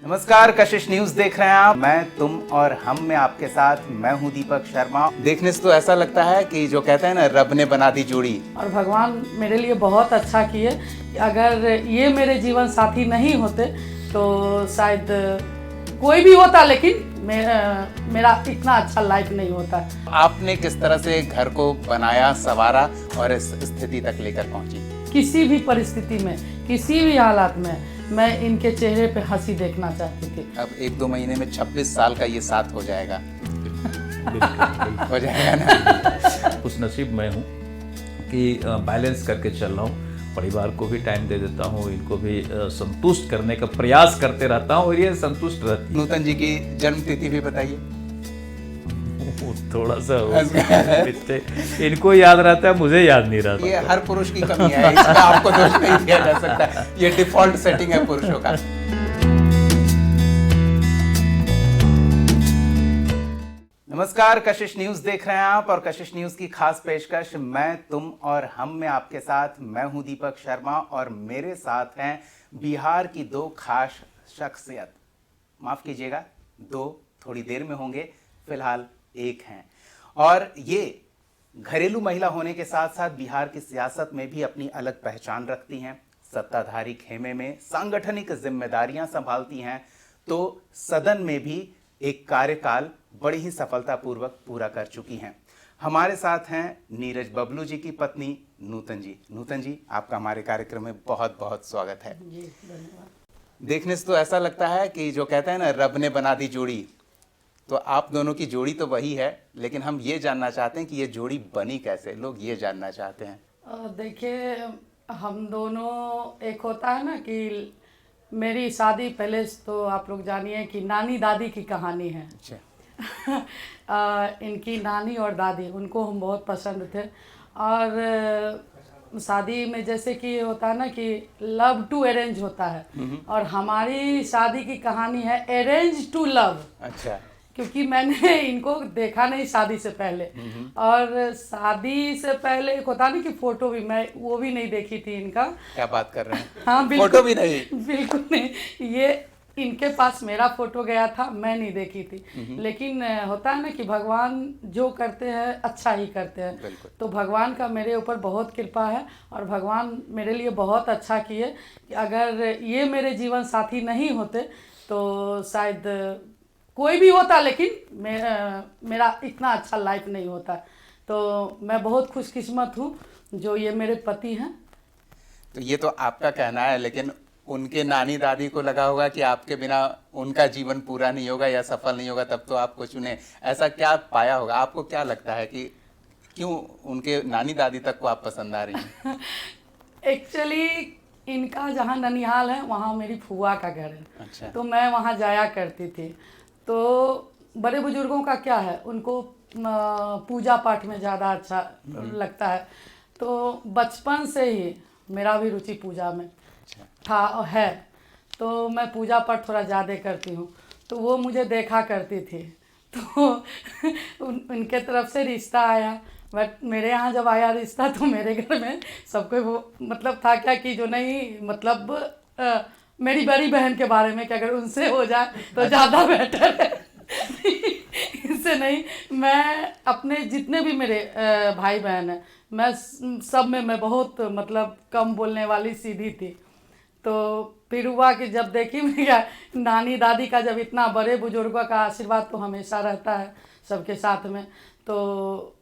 नमस्कार, कशिश न्यूज देख रहे हैं आप। मैं, तुम और हम में आपके साथ मैं हूं दीपक शर्मा। देखने से तो ऐसा लगता है कि जो कहते हैं ना, रब ने बना दी जोड़ी। और भगवान मेरे लिए बहुत अच्छा किए। अगर ये मेरे जीवन साथी नहीं होते तो शायद कोई भी होता, लेकिन मेरा इतना अच्छा लाइफ नहीं होता। आपने किस तरह से घर को बनाया, संवारा और इस स्थिति तक लेकर पहुंची? किसी भी परिस्थिति में, किसी भी हालात में मैं इनके चेहरे पे हंसी देखना चाहती थी। अब 1-2 महीने में 26 साल का ये साथ हो जाएगा। हो जाएगा ना? उस नसीब में हूँ कि बैलेंस करके चल रहा हूँ। परिवार को भी टाइम दे देता हूँ, इनको भी संतुष्ट करने का प्रयास करते रहता हूँ और ये संतुष्ट रहती है। नूतन जी की जन्म तिथि भी बताइए। थोड़ा सा इनको याद रहता है, मुझे याद नहीं रहता। ये हर पुरुष की कमी है, इसका आपको दोष नहीं दिया जा सकता। ये डिफॉल्ट सेटिंग है पुरुषों का। नमस्कार, कशिश न्यूज देख रहे हैं आप और कशिश न्यूज की खास पेशकश मैं, तुम और हम में आपके साथ मैं हूं दीपक शर्मा और मेरे साथ हैं बिहार की 2 खास शख्सियत। माफ कीजिएगा, 2 थोड़ी देर में होंगे, फिलहाल 1 हैं। और ये घरेलू महिला होने के साथ साथ बिहार की सियासत में भी अपनी अलग पहचान रखती हैं। सत्ताधारी खेमे में सांगठनिक जिम्मेदारियां संभालती हैं तो सदन में भी एक कार्यकाल बड़ी ही सफलतापूर्वक पूरा कर चुकी हैं। हमारे साथ हैं नीरज बबलू जी की पत्नी नूतन जी। नूतन जी, आपका हमारे कार्यक्रम में बहुत बहुत स्वागत है। जी धन्यवाद। देखने से तो ऐसा लगता है कि जो कहते हैं ना, रब ने बना दी जोड़ी। तो आप दोनों की जोड़ी तो वही है, लेकिन हम ये जानना चाहते हैं कि ये जोड़ी बनी कैसे। लोग ये जानना चाहते हैं। देखिए, हम दोनों, एक होता है ना कि मेरी शादी पहले तो आप लोग जानिए कि नानी दादी की कहानी है। अच्छा। इनकी नानी और दादी, उनको हम बहुत पसंद थे। और शादी में जैसे कि होता है ना कि लव टू अरेंज होता है, और हमारी शादी की कहानी है अरेंज टू लव। अच्छा। क्योंकि मैंने इनको देखा नहीं शादी से पहले, और शादी से पहले एक होता नहीं कि फोटो भी, मैं वो भी नहीं देखी थी इनका। क्या बात कर रहे हैं? हाँ बिल्कुल, फोटो भी नहीं? बिल्कुल नहीं। ये इनके पास मेरा फोटो गया था, मैं नहीं देखी थी। लेकिन होता है ना कि भगवान जो करते हैं अच्छा ही करते हैं। तो भगवान का मेरे ऊपर बहुत कृपा है और भगवान मेरे लिए बहुत अच्छा किए कि अगर ये मेरे जीवन साथी नहीं होते तो शायद कोई भी होता, लेकिन मेरा इतना अच्छा लाइफ नहीं होता। तो मैं बहुत खुशकिस्मत हूँ जो ये मेरे पति हैं। तो ये तो आपका कहना है, लेकिन उनके नानी दादी को लगा होगा कि आपके बिना उनका जीवन पूरा नहीं होगा या सफल नहीं होगा, तब तो आपको चुने। ऐसा क्या पाया होगा? आपको क्या लगता है कि क्यों उनके नानी दादी तक को आप पसंद आ रही हैं? एक्चुअली इनका जहाँ ननिहाल है वहाँ मेरी फूआ का घर है। अच्छा। तो मैं वहाँ जाया करती थी। तो बड़े बुजुर्गों का क्या है, उनको पूजा पाठ में ज़्यादा अच्छा लगता है। तो बचपन से ही मेरा भी रुचि पूजा में था और है। तो मैं पूजा पाठ थोड़ा ज़्यादा करती हूँ, तो वो मुझे देखा करती थी। तो उनके तरफ से रिश्ता आया, बट मेरे यहाँ जब आया रिश्ता तो मेरे घर में सबको वो मतलब था क्या कि जो नहीं, मतलब मेरी बड़ी बहन के बारे में कि अगर उनसे हो जाए तो ज़्यादा बेटर है। इससे नहीं, मैं अपने जितने भी मेरे भाई बहन हैं, मैं सब में मैं बहुत मतलब कम बोलने वाली, सीधी थी। तो फिर हुआ कि जब देखी मैं नानी दादी का, जब इतना बड़े बुजुर्गों का आशीर्वाद तो हमेशा रहता है सबके साथ में, तो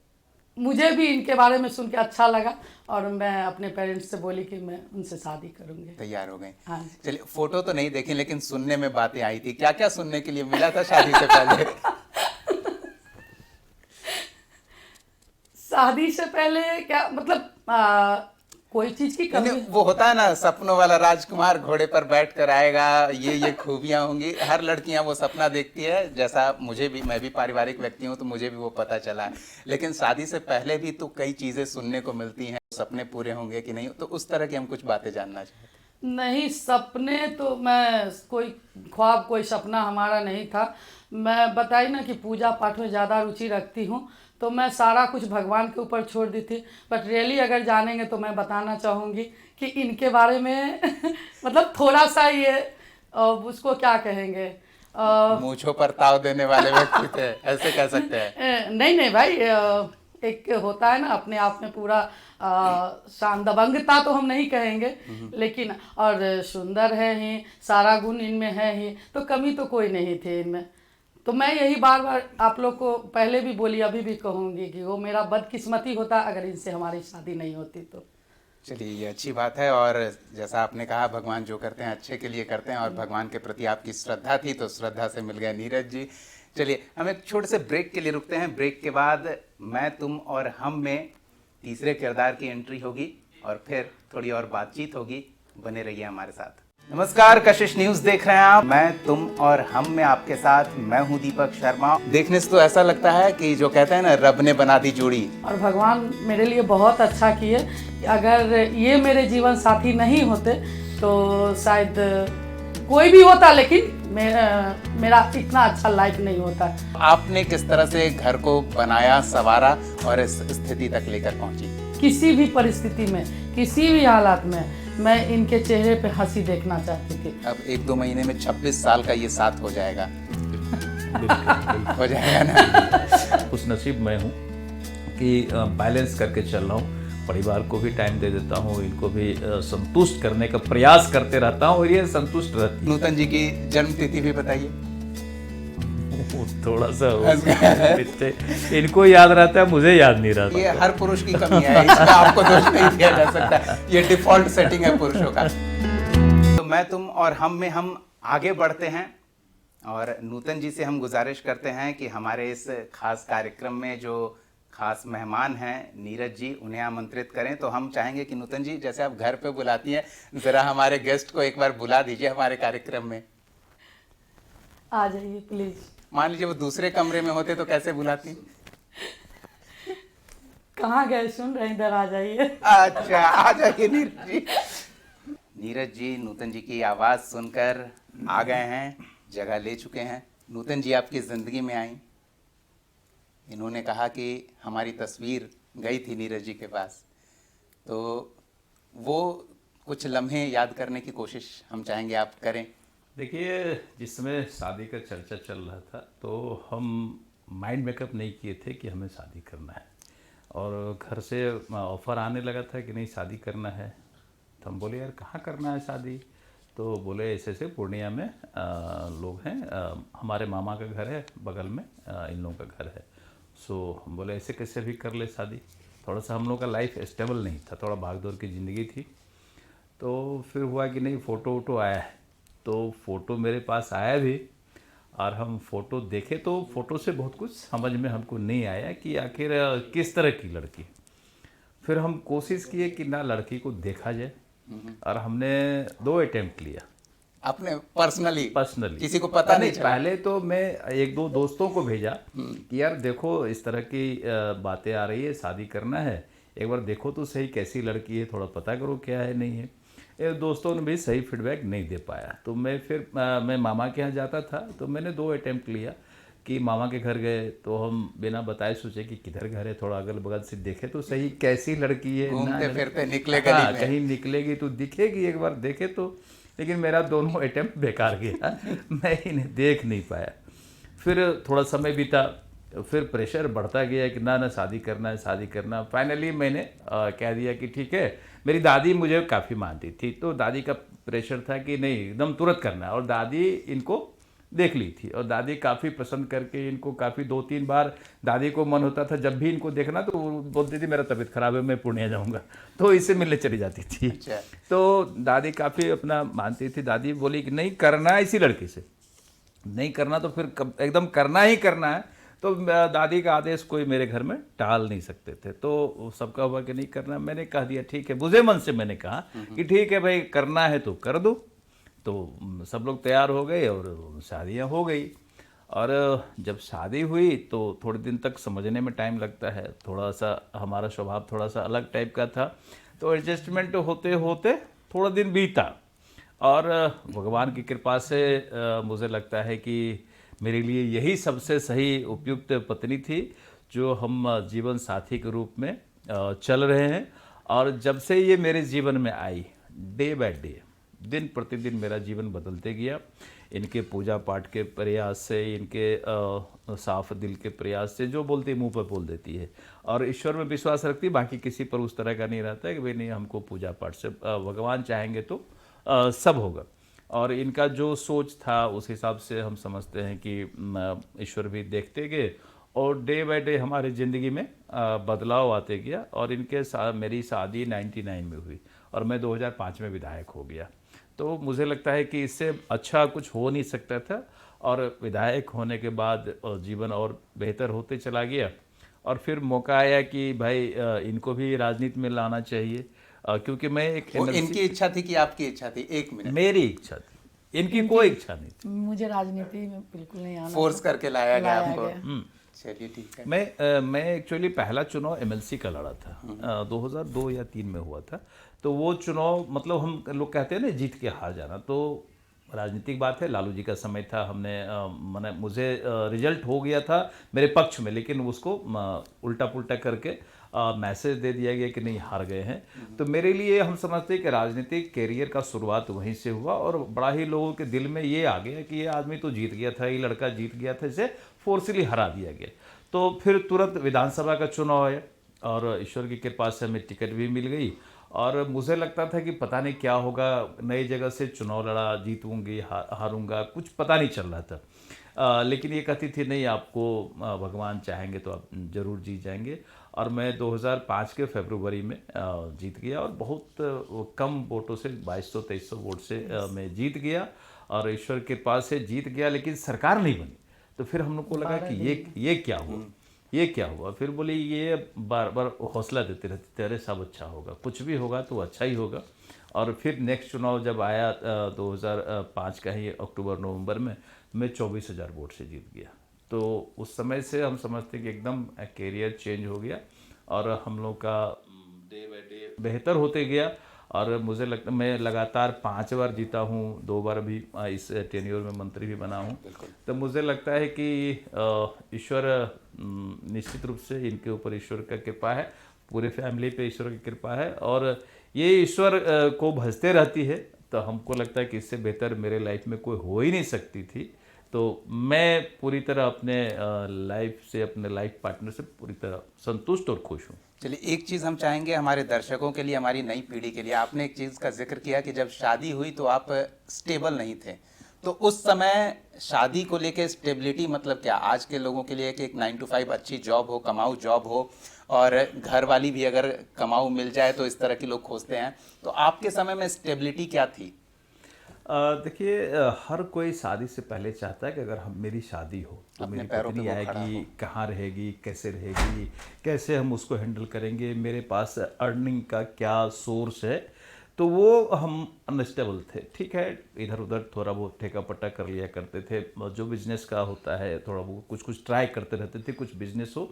मुझे भी इनके बारे में सुन के अच्छा लगा और मैं अपने पेरेंट्स से बोली कि मैं उनसे शादी करूंगी। तैयार हो गए? हाँ। चलिए, फोटो तो नहीं देखी, लेकिन सुनने में बातें आई थी। क्या क्या सुनने के लिए मिला था शादी से पहले? शादी से पहले क्या मतलब, कोई चीज की कमी। वो होता है ना, सपनों वाला राजकुमार घोड़े पर बैठ कर आएगा, ये खूबियां होंगी। हर लड़कियां वो सपना देखती है, जैसा मुझे भी, मैं भी पारिवारिक व्यक्ति हूं तो मुझे भी वो पता चला है। लेकिन शादी से पहले भी तो कई चीजें सुनने को मिलती हैं, सपने पूरे होंगे कि नहीं, तो उस तरह की हम कुछ बातें जानना चाहते हैं। नहीं, सपने तो मैं कोई ख्वाब, कोई सपना हमारा नहीं था। मैं बताई ना कि पूजा पाठ में ज़्यादा रुचि रखती हूँ, तो मैं सारा कुछ भगवान के ऊपर छोड़ दी थी। बट रियली अगर जानेंगे तो मैं बताना चाहूँगी कि इनके बारे में मतलब थोड़ा सा ये उसको क्या कहेंगे, मूंछों पर ताव देने वाले व्यक्ति थे, ऐसे कह सकते हैं। नहीं नहीं भाई, एक होता है ना अपने आप में पूरा दबंगता तो हम नहीं कहेंगे, लेकिन और सुंदर है ही, सारा गुण इनमें है ही, तो कमी तो कोई नहीं थी इनमें। तो मैं यही बार बार आप लोग को पहले भी बोली, अभी भी कहूँगी कि वो मेरा बदकिस्मती होता अगर इनसे हमारी शादी नहीं होती तो। चलिए, ये अच्छी बात है। और जैसा आपने कहा, भगवान जो करते हैं अच्छे के लिए करते हैं, और भगवान के प्रति आपकी श्रद्धा थी तो श्रद्धा से मिल गए नीरज जी। चलिए, हम एक छोटे से ब्रेक के लिए रुकते हैं। ब्रेक के बाद मैं, तुम और हम में तीसरे किरदार की एंट्री होगी और फिर थोड़ी और बातचीत होगी। बने रहिए हमारे साथ। नमस्कार, कशिश न्यूज देख रहे हैं आप। मैं, तुम और हम में आपके साथ मैं हूं दीपक शर्मा। देखने से तो ऐसा लगता है कि जो कहते हैं ना, रब ने बना दी जोड़ी। और भगवान मेरे लिए बहुत अच्छा किए। अगर ये मेरे जीवन साथी नहीं होते तो शायद कोई भी होता, लेकिन मेरा इतना अच्छा लाइफ नहीं होता। आपने किस तरह से घर को बनाया, संवारा और इस स्थिति तक लेकर पहुंची? किसी भी परिस्थिति में, किसी भी हालात में मैं इनके चेहरे पे हंसी देखना चाहती थी। अब 1-2 महीने में 26 साल का ये साथ हो जाएगा। हो जाएगा ना? उस नसीब में हूँ कि बैलेंस करके चल रहा हूँ। परिवार को भी टाइम दे देता हूँ, इनको भी संतुष्ट करने का प्रयास करते रहता हूँ और ये संतुष्ट रहती है। नूतन जी की जन्म तिथि भी बताइए। थोड़ा सा इनको याद रहता है, मुझे याद नहीं रहता। ये हर पुरुष की कमी है, इसमें आपको दोष नहीं दिया जा सकता। ये डिफॉल्ट सेटिंग है पुरुषों का। तो मैं, तुम और हम में हम आगे बढ़ते हैं और नूतन जी से हम गुजारिश करते हैं कि हमारे इस खास कार्यक्रम में जो खास मेहमान हैं नीरज जी, उन्हें आमंत्रित करें। तो हम चाहेंगे कि नूतन जी, जैसे आप घर पे बुलाती हैं, जरा हमारे गेस्ट को एक बार बुला दीजिए हमारे कार्यक्रम में। आ जाइए प्लीज। मान लीजिए वो दूसरे कमरे में होते तो कैसे बुलाती? कहाँ गए, सुन रहे, इधर आ जाइए। अच्छा, आ जाइए नीरज जी। नीरज जी नूतन जी की आवाज़ सुनकर आ गए हैं, जगह ले चुके हैं। नूतन जी आपकी ज़िंदगी में आई, इन्होंने कहा कि हमारी तस्वीर गई थी नीरज जी के पास, तो वो कुछ लम्हे याद करने की कोशिश हम चाहेंगे आप करें। देखिए, जिस समय शादी का चर्चा चल रहा था तो हम माइंड मेकअप नहीं किए थे कि हमें शादी करना है, और घर से ऑफ़र आने लगा था कि नहीं शादी करना है। तो हम बोले यार कहाँ करना है शादी? तो बोले ऐसे ऐसे पूर्णिया में लोग हैं, हमारे मामा का घर है बगल में, इन लोगों का घर है। सो हम बोले ऐसे कैसे भी कर ले शादी। थोड़ा सा हम लोग का लाइफ स्टेबल नहीं था, थोड़ा भागदौड़ की ज़िंदगी थी। तो फिर हुआ कि नहीं, फ़ोटो वोटो आया है, तो फ़ोटो मेरे पास आया भी, और हम फ़ोटो देखे तो फ़ोटो से बहुत कुछ समझ में हमको नहीं आया कि आखिर किस तरह की लड़की। फिर हम कोशिश किए कि ना लड़की को देखा जाए, और हमने 2 अटेम्प्ट लिया। अपने पर्सनली किसी को पता नहीं चला? पहले तो मैं 1-2 दोस्तों को भेजा कि यार देखो इस तरह की बातें आ रही है, शादी करना है, एक बार देखो तो सही कैसी लड़की है, थोड़ा पता करो क्या है नहीं है। ये दोस्तों ने भी सही फीडबैक नहीं दे पाया। तो मैं फिर मैं मामा के यहाँ जाता था, तो मैंने 2 अटेम्प्ट लिया कि मामा के घर गए तो हम बिना बताए सोचे कि किधर घर है, थोड़ा अगल बगल से देखे तो सही कैसी लड़की है, घूमते फिरते निकले हाँ, गली में। कहीं निकलेगी तो दिखेगी, एक बार देखे तो। लेकिन मेरा दोनों अटेम्प्ट बेकार गया। मैं इन्हें देख नहीं पाया। फिर थोड़ा समय बीता, फिर प्रेशर बढ़ता गया कि ना शादी करना है, शादी करना। फाइनली मैंने कह दिया कि ठीक है। मेरी दादी मुझे काफ़ी मानती थी, तो दादी का प्रेशर था कि नहीं एकदम तुरंत करना है, और दादी इनको देख ली थी, और दादी काफ़ी पसंद करके इनको काफ़ी 2-3 बार दादी को मन होता था जब भी इनको देखना तो वो बोलती थी मेरा तबीयत ख़राब है, मैं पूर्णिया जाऊँगा, तो इससे मिलने चली जाती थी। अच्छा। तो दादी काफ़ी अपना मानती थी। दादी बोली कि नहीं करना है इसी लड़की से, नहीं करना तो फिर एकदम करना ही करना है। तो दादी का आदेश कोई मेरे घर में टाल नहीं सकते थे, तो सबका हुआ कि नहीं करना। मैंने कह दिया ठीक है, बुझे मन से मैंने कहा कि ठीक है भाई करना है तो कर दो। तो सब लोग तैयार हो गए और शादियां हो गई। और जब शादी हुई तो थोड़े दिन तक समझने में टाइम लगता है, थोड़ा सा हमारा स्वभाव थोड़ा सा अलग टाइप का था, तो एडजस्टमेंट होते होते थोड़ा दिन बीता, और भगवान की कृपा से मुझे लगता है कि मेरे लिए यही सबसे सही उपयुक्त पत्नी थी जो हम जीवन साथी के रूप में चल रहे हैं। और जब से ये मेरे जीवन में आई, डे बाय डे दिन प्रतिदिन मेरा जीवन बदलते गया। इनके पूजा पाठ के प्रयास से, इनके साफ दिल के प्रयास से, जो बोलती है मुंह पर बोल देती है और ईश्वर में विश्वास रखती है, बाकी किसी पर उस तरह का नहीं रहता है कि भाई नहीं हमको पूजा पाठ से भगवान चाहेंगे तो सब होगा। और इनका जो सोच था उस हिसाब से हम समझते हैं कि ईश्वर भी देखते गए और डे बाय डे हमारी ज़िंदगी में बदलाव आते गया। और इनके साथ मेरी शादी 99 में हुई और मैं 2005 में विधायक हो गया। तो मुझे लगता है कि इससे अच्छा कुछ हो नहीं सकता था और विधायक होने के बाद जीवन और बेहतर होते चला गया। और फिर मौका आया कि भाई इनको भी राजनीति में लाना चाहिए, क्योंकि मैं एक वो एनर्जी, इनकी इच्छा थी कि आपकी इच्छा थी? एक मिनट, मेरी इच्छा थी, इनकी कोई इच्छा नहीं थी। मुझे राजनीति में बिल्कुल नहीं आना फोर्स करके लाया गया लाया आपको? गया। चलिए ठीक है। मैं एक्चुअली पहला चुनाव एमएलसी का लड़ा था, 2002 या 3 में हुआ था। तो वो चुनाव मतलब हम लोग कहते हैं ना जीत के हार जाना, तो राजनीतिक बात है। लालू जी का समय था, हमने मैंने मुझे रिजल्ट हो गया था मेरे पक्ष में, लेकिन उसको उल्टा पुल्टा करके मैसेज दे दिया गया कि नहीं हार गए हैं। तो मेरे लिए हम समझते हैं कि राजनीतिक कैरियर का शुरुआत वहीं से हुआ और बड़ा ही लोगों के दिल में ये आ गया कि ये आदमी तो जीत गया था, ये लड़का जीत गया था, इसे फोर्सली हरा दिया गया। तो फिर तुरंत विधानसभा का चुनाव आया और ईश्वर की कृपा से हमें टिकट भी मिल गई। और मुझे लगता था कि पता नहीं क्या होगा, नई जगह से चुनाव लड़ा, जीतूंगी हारूंगा, कुछ पता नहीं चल रहा था। लेकिन ये कहती थी नहीं आपको भगवान चाहेंगे तो आप ज़रूर जीत जाएंगे। और मैं 2005 के फरवरी में जीत गया और बहुत कम वोटों से 2200-2300 वोट से मैं जीत गया और ईश्वर के पास से जीत गया, लेकिन सरकार नहीं बनी। तो फिर हम लोग को लगा कि ये क्या हुआ, ये क्या हुआ। फिर बोले ये बार बार हौसला देते रहते, तेरे सब अच्छा होगा, कुछ भी होगा तो अच्छा ही होगा। और फिर नेक्स्ट चुनाव जब आया 2005 का ही अक्टूबर नवंबर में, मैं 24,000 वोट से जीत गया। तो उस समय से हम समझते कि एकदम कैरियर चेंज हो गया और हम लोग का डे बाय डे बेहतर होते गया। और मुझे लगता मैं लगातार 5 बार जीता हूँ, 2 बार भी इस टेन्योर में मंत्री भी बना हूँ। तो मुझे लगता है कि ईश्वर निश्चित रूप से इनके ऊपर ईश्वर का कृपा है, पूरे फैमिली पे ईश्वर की कृपा है और ये ईश्वर को भजते रहती है। तो हमको लगता है कि इससे बेहतर मेरे लाइफ में कोई हो ही नहीं सकती थी। तो मैं पूरी तरह अपने लाइफ से, अपने लाइफ पार्टनर से पूरी तरह संतुष्ट और खुश हूँ। चलिए एक चीज़ हम चाहेंगे हमारे दर्शकों के लिए, हमारी नई पीढ़ी के लिए। आपने एक चीज़ का जिक्र किया कि जब शादी हुई तो आप स्टेबल नहीं थे, तो उस समय शादी को लेके स्टेबिलिटी मतलब क्या? आज के लोगों के लिए कि एक 9 to 5 अच्छी जॉब हो, कमाऊ जॉब हो और घर वाली भी अगर कमाऊ मिल जाए तो इस तरह के लोग खोजते हैं। तो आपके समय में स्टेबिलिटी क्या थी? देखिए हर कोई शादी से पहले चाहता है कि अगर हम मेरी शादी हो तो अपने मेरी पैरों पे पत्नी वो खड़ा आएगी, हो। कहाँ रहेगी, कैसे रहेगी, कैसे हम उसको हैंडल करेंगे, मेरे पास अर्निंग का क्या सोर्स है। तो वो हम अनस्टेबल थे, ठीक है, इधर उधर थोड़ा बहुत ठेका पट्टा कर लिया करते थे, जो बिजनेस का होता है थोड़ा बहुत कुछ कुछ ट्राई करते रहते थे, कुछ बिजनेस हो।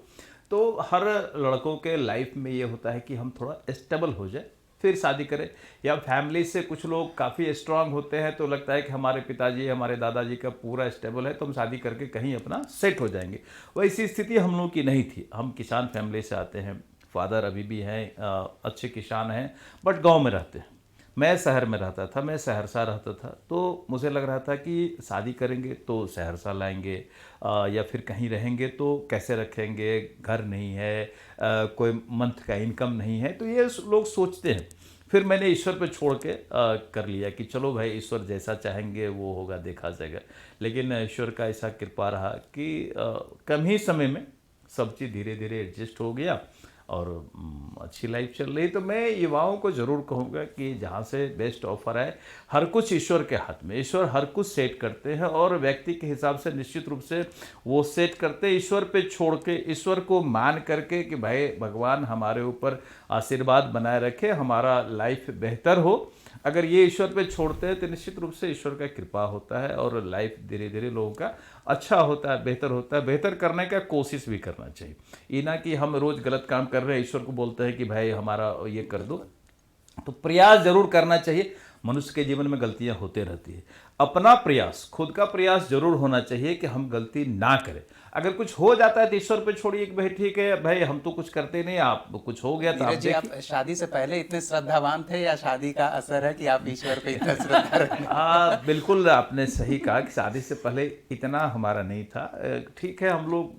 तो हर लड़कों के लाइफ में ये होता है कि हम थोड़ा स्टेबल हो जाए फिर शादी करें। या फैमिली से कुछ लोग काफ़ी स्ट्रांग होते हैं तो लगता है कि हमारे पिताजी हमारे दादाजी का पूरा स्टेबल है तो हम शादी करके कहीं अपना सेट हो जाएंगे। वैसी स्थिति हम लोग की नहीं थी। हम किसान फैमिली से आते हैं, फादर अभी भी हैं, अच्छे किसान हैं, बट गांव में रहते हैं। मैं शहर में रहता था, मैं सहरसा रहता था। तो मुझे लग रहा था कि शादी करेंगे तो सहरसा लाएंगे या फिर कहीं रहेंगे तो कैसे रखेंगे, घर नहीं है, कोई मंथ का इनकम नहीं है, तो ये लोग सोचते हैं। फिर मैंने ईश्वर पे छोड़ के कर लिया कि चलो भाई ईश्वर जैसा चाहेंगे वो होगा, देखा जाएगा। लेकिन ईश्वर का ऐसा कृपा रहा कि कम ही समय में सब चीज़ धीरे धीरे एडजस्ट हो गया और अच्छी लाइफ चल रही। तो मैं युवाओं को ज़रूर कहूँगा कि जहाँ से बेस्ट ऑफर है, हर कुछ ईश्वर के हाथ में, ईश्वर हर कुछ सेट करते हैं और व्यक्ति के हिसाब से निश्चित रूप से वो सेट करते हैं। ईश्वर पे छोड़ के, ईश्वर को मान करके कि भाई भगवान हमारे ऊपर आशीर्वाद बनाए रखे, हमारा लाइफ बेहतर हो, अगर ये ईश्वर पे छोड़ते हैं तो निश्चित रूप से ईश्वर का कृपा होता है और लाइफ धीरे धीरे लोगों का अच्छा होता है, बेहतर होता है। बेहतर करने का कोशिश भी करना चाहिए, ये ना कि हम रोज़ गलत काम कर रहे हैं ईश्वर को बोलते हैं कि भाई हमारा ये कर दो। तो प्रयास जरूर करना चाहिए। मनुष्य के जीवन में गलतियां होते रहती है। अपना प्रयास, खुद का प्रयास जरूर होना चाहिए कि हम गलती ना करें। अगर कुछ हो जाता है तो ईश्वर पे छोड़िए कि भाई ठीक है भाई, हम तो कुछ करते नहीं, आप कुछ हो गया तो आप नीरज जी, आप देखिए। शादी से पहले इतने श्रद्धावान थे या शादी का असर है कि आप ईश्वर पे इतना श्रद्धा रखने? बिल्कुल आपने सही कहा कि शादी से पहले इतना हमारा नहीं था। ठीक है, हम लोग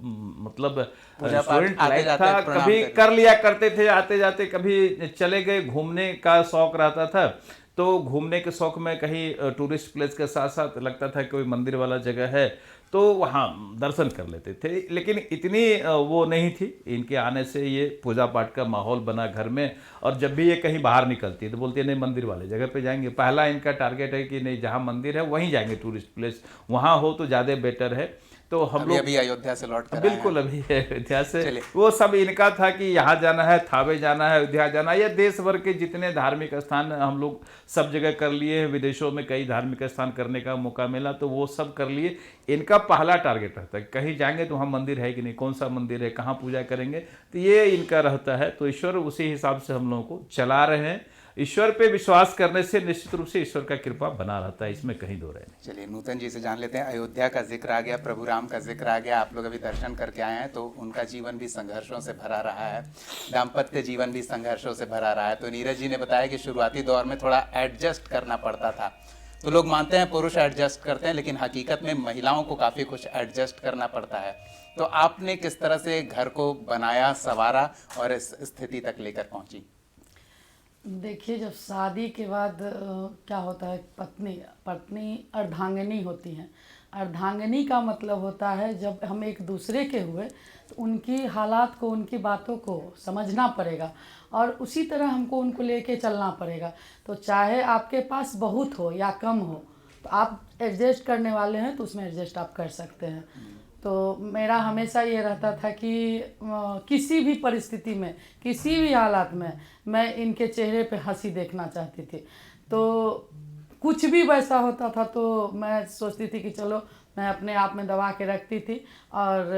मतलब पूजा पाठ स्टूडेंट आते लाइफ जाते था, प्रणाम कभी कर- कर लिया करते थे, आते जाते कभी चले गए, घूमने का शौक रहता था तो घूमने के शौक में कहीं टूरिस्ट प्लेस के साथ साथ लगता था कोई मंदिर वाला जगह है तो वहाँ दर्शन कर लेते थे। लेकिन इतनी वो नहीं थी, इनके आने से ये पूजा पाठ का माहौल बना घर में। और जब भी ये कहीं बाहर निकलती है तो बोलती है नहीं मंदिर वाले जगह पे जाएंगे। पहला इनका टारगेट है कि नहीं, जहाँ मंदिर है वहीं जाएंगे, टूरिस्ट प्लेस वहाँ हो तो ज़्यादा बेटर है। तो हम अभी लोग अभी अयोध्या से लौट कर आए हैं। बिल्कुल अभी अयोध्या से चलिए। वो सब इनका था कि यहाँ जाना है, थावे जाना है, अयोध्या जाना है, या देश भर के जितने धार्मिक स्थान हम लोग सब जगह कर लिए हैं। विदेशों में कई धार्मिक स्थान करने का मौका मिला तो वो सब कर लिए। इनका पहला टारगेट रहता है कहीं जाएंगे तो वहाँ मंदिर है कि नहीं, कौन सा मंदिर है, कहाँ पूजा करेंगे, तो ये इनका रहता है। तो ईश्वर उसी हिसाब से हम लोगों को चला रहे हैं। ईश्वर पे विश्वास करने से निश्चित रूप से ईश्वर का कृपा बना रहता है, इसमें कहीं दो राय नहीं। चलिए नूतन जी से जान लेते हैं। अयोध्या का जिक्र आ गया, प्रभु राम का जिक्र आ गया, आप लोग अभी दर्शन करके आए हैं तो उनका जीवन भी संघर्षों से भरा रहा है, दाम्पत्य जीवन भी संघर्षों से भरा रहा है। तो नीरज जी ने बताया कि शुरुआती दौर में थोड़ा एडजस्ट करना पड़ता था। तो लोग मानते हैं पुरुष एडजस्ट करते हैं, लेकिन हकीकत में महिलाओं को काफ़ी कुछ एडजस्ट करना पड़ता है। तो आपने किस तरह से घर को बनाया, संवारा और इस स्थिति तक लेकर पहुंची? देखिए, जब शादी के बाद क्या होता है, पत्नी अर्धांगिनी होती हैं। अर्धांगिनी का मतलब होता है जब हम एक दूसरे के हुए तो उनकी हालात को, उनकी बातों को समझना पड़ेगा और उसी तरह हमको उनको लेके चलना पड़ेगा। तो चाहे आपके पास बहुत हो या कम हो, तो आप एडजस्ट करने वाले हैं तो उसमें एडजस्ट आप कर सकते हैं। तो मेरा हमेशा ये रहता था कि किसी भी परिस्थिति में, किसी भी हालात में मैं इनके चेहरे पे हंसी देखना चाहती थी। तो कुछ भी वैसा होता था तो मैं सोचती थी कि चलो मैं अपने आप में दबा के रखती थी और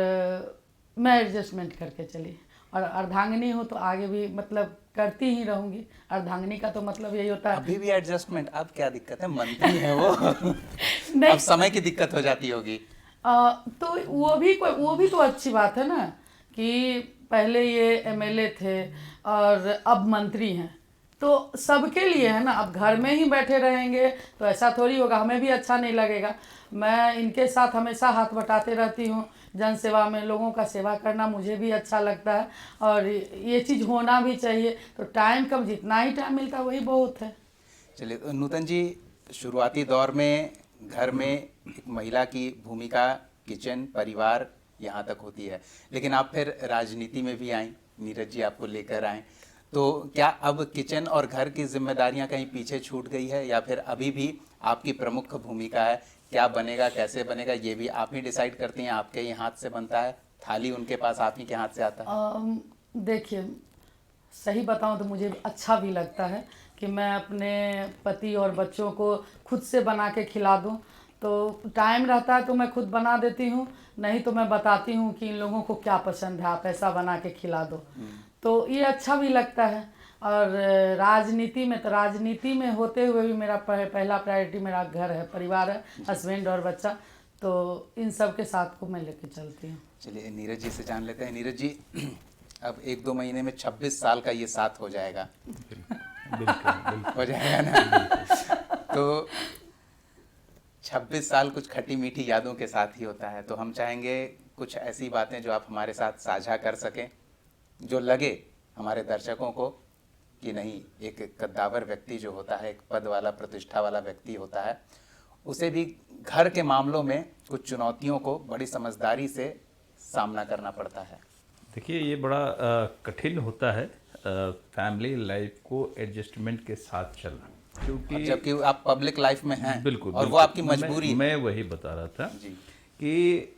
मैं एडजस्टमेंट करके चली। और अर्धांगिनी हो तो आगे भी मतलब करती ही रहूँगी। अर्धांगिनी का तो मतलब यही होता है। अभी भी एडजस्टमेंट? अब क्या दिक्कत है, मंत्री है वो। नहीं, अब समय की दिक्कत हो जाती होगी। तो वो भी तो अच्छी बात है ना कि पहले ये एमएलए थे और अब मंत्री हैं, तो सबके लिए है ना। अब घर में ही बैठे रहेंगे तो ऐसा थोड़ी होगा, हमें भी अच्छा नहीं लगेगा। मैं इनके साथ हमेशा हाथ बटाते रहती हूँ, जन सेवा में लोगों का सेवा करना मुझे भी अच्छा लगता है और ये चीज़ होना भी चाहिए। तो टाइम कम, जितना ही टाइम मिलता है वही बहुत है। चलिए, तो नूतन जी, शुरुआती दौर में घर में एक महिला की भूमिका किचन, परिवार यहाँ तक होती है, लेकिन आप फिर राजनीति में भी आई, नीरज जी आपको लेकर आए। तो क्या अब किचन और घर की जिम्मेदारियां कहीं पीछे छूट गई है या फिर अभी भी आपकी प्रमुख भूमिका है? क्या बनेगा, कैसे बनेगा, ये भी आप ही डिसाइड करती हैं? आपके ही हाथ से बनता है, थाली उनके पास आप ही के हाथ से आता है? देखिए, सही बताऊं तो मुझे अच्छा भी लगता है कि मैं अपने पति और बच्चों को खुद से बना के खिला दूं। तो टाइम रहता है तो मैं खुद बना देती हूं, नहीं तो मैं बताती हूं कि इन लोगों को क्या पसंद है, आप ऐसा बना के खिला दो। तो ये अच्छा भी लगता है। और राजनीति में, तो राजनीति में होते हुए भी मेरा पहला प्रायोरिटी मेरा घर है, परिवार है, हस्बैंड और बच्चा। तो इन सब के साथ को मैं लेके चलती हूँ। चलिए नीरज जी से जान लेते हैं। नीरज जी, अब 1-2 महीने में 26 साल का ये साथ हो जाएगा। बिल्कुल हो जाएगा ना? तो 26 साल कुछ खट्टी मीठी यादों के साथ ही होता है। तो हम चाहेंगे कुछ ऐसी बातें जो आप हमारे साथ साझा कर सकें, जो लगे हमारे दर्शकों को कि नहीं, एक कद्दावर व्यक्ति जो होता है, एक पद वाला, प्रतिष्ठा वाला व्यक्ति होता है, उसे भी घर के मामलों में कुछ चुनौतियों को बड़ी समझदारी से सामना करना पड़ता है। देखिए, ये बड़ा कठिन होता है फैमिली लाइफ को एडजस्टमेंट के साथ चलना, क्योंकि जबकि आप पब्लिक लाइफ में हैं। बिल्कुल, और वो बिल्कुल। आपकी मजबूरी है। मैं वही बता रहा था जी। कि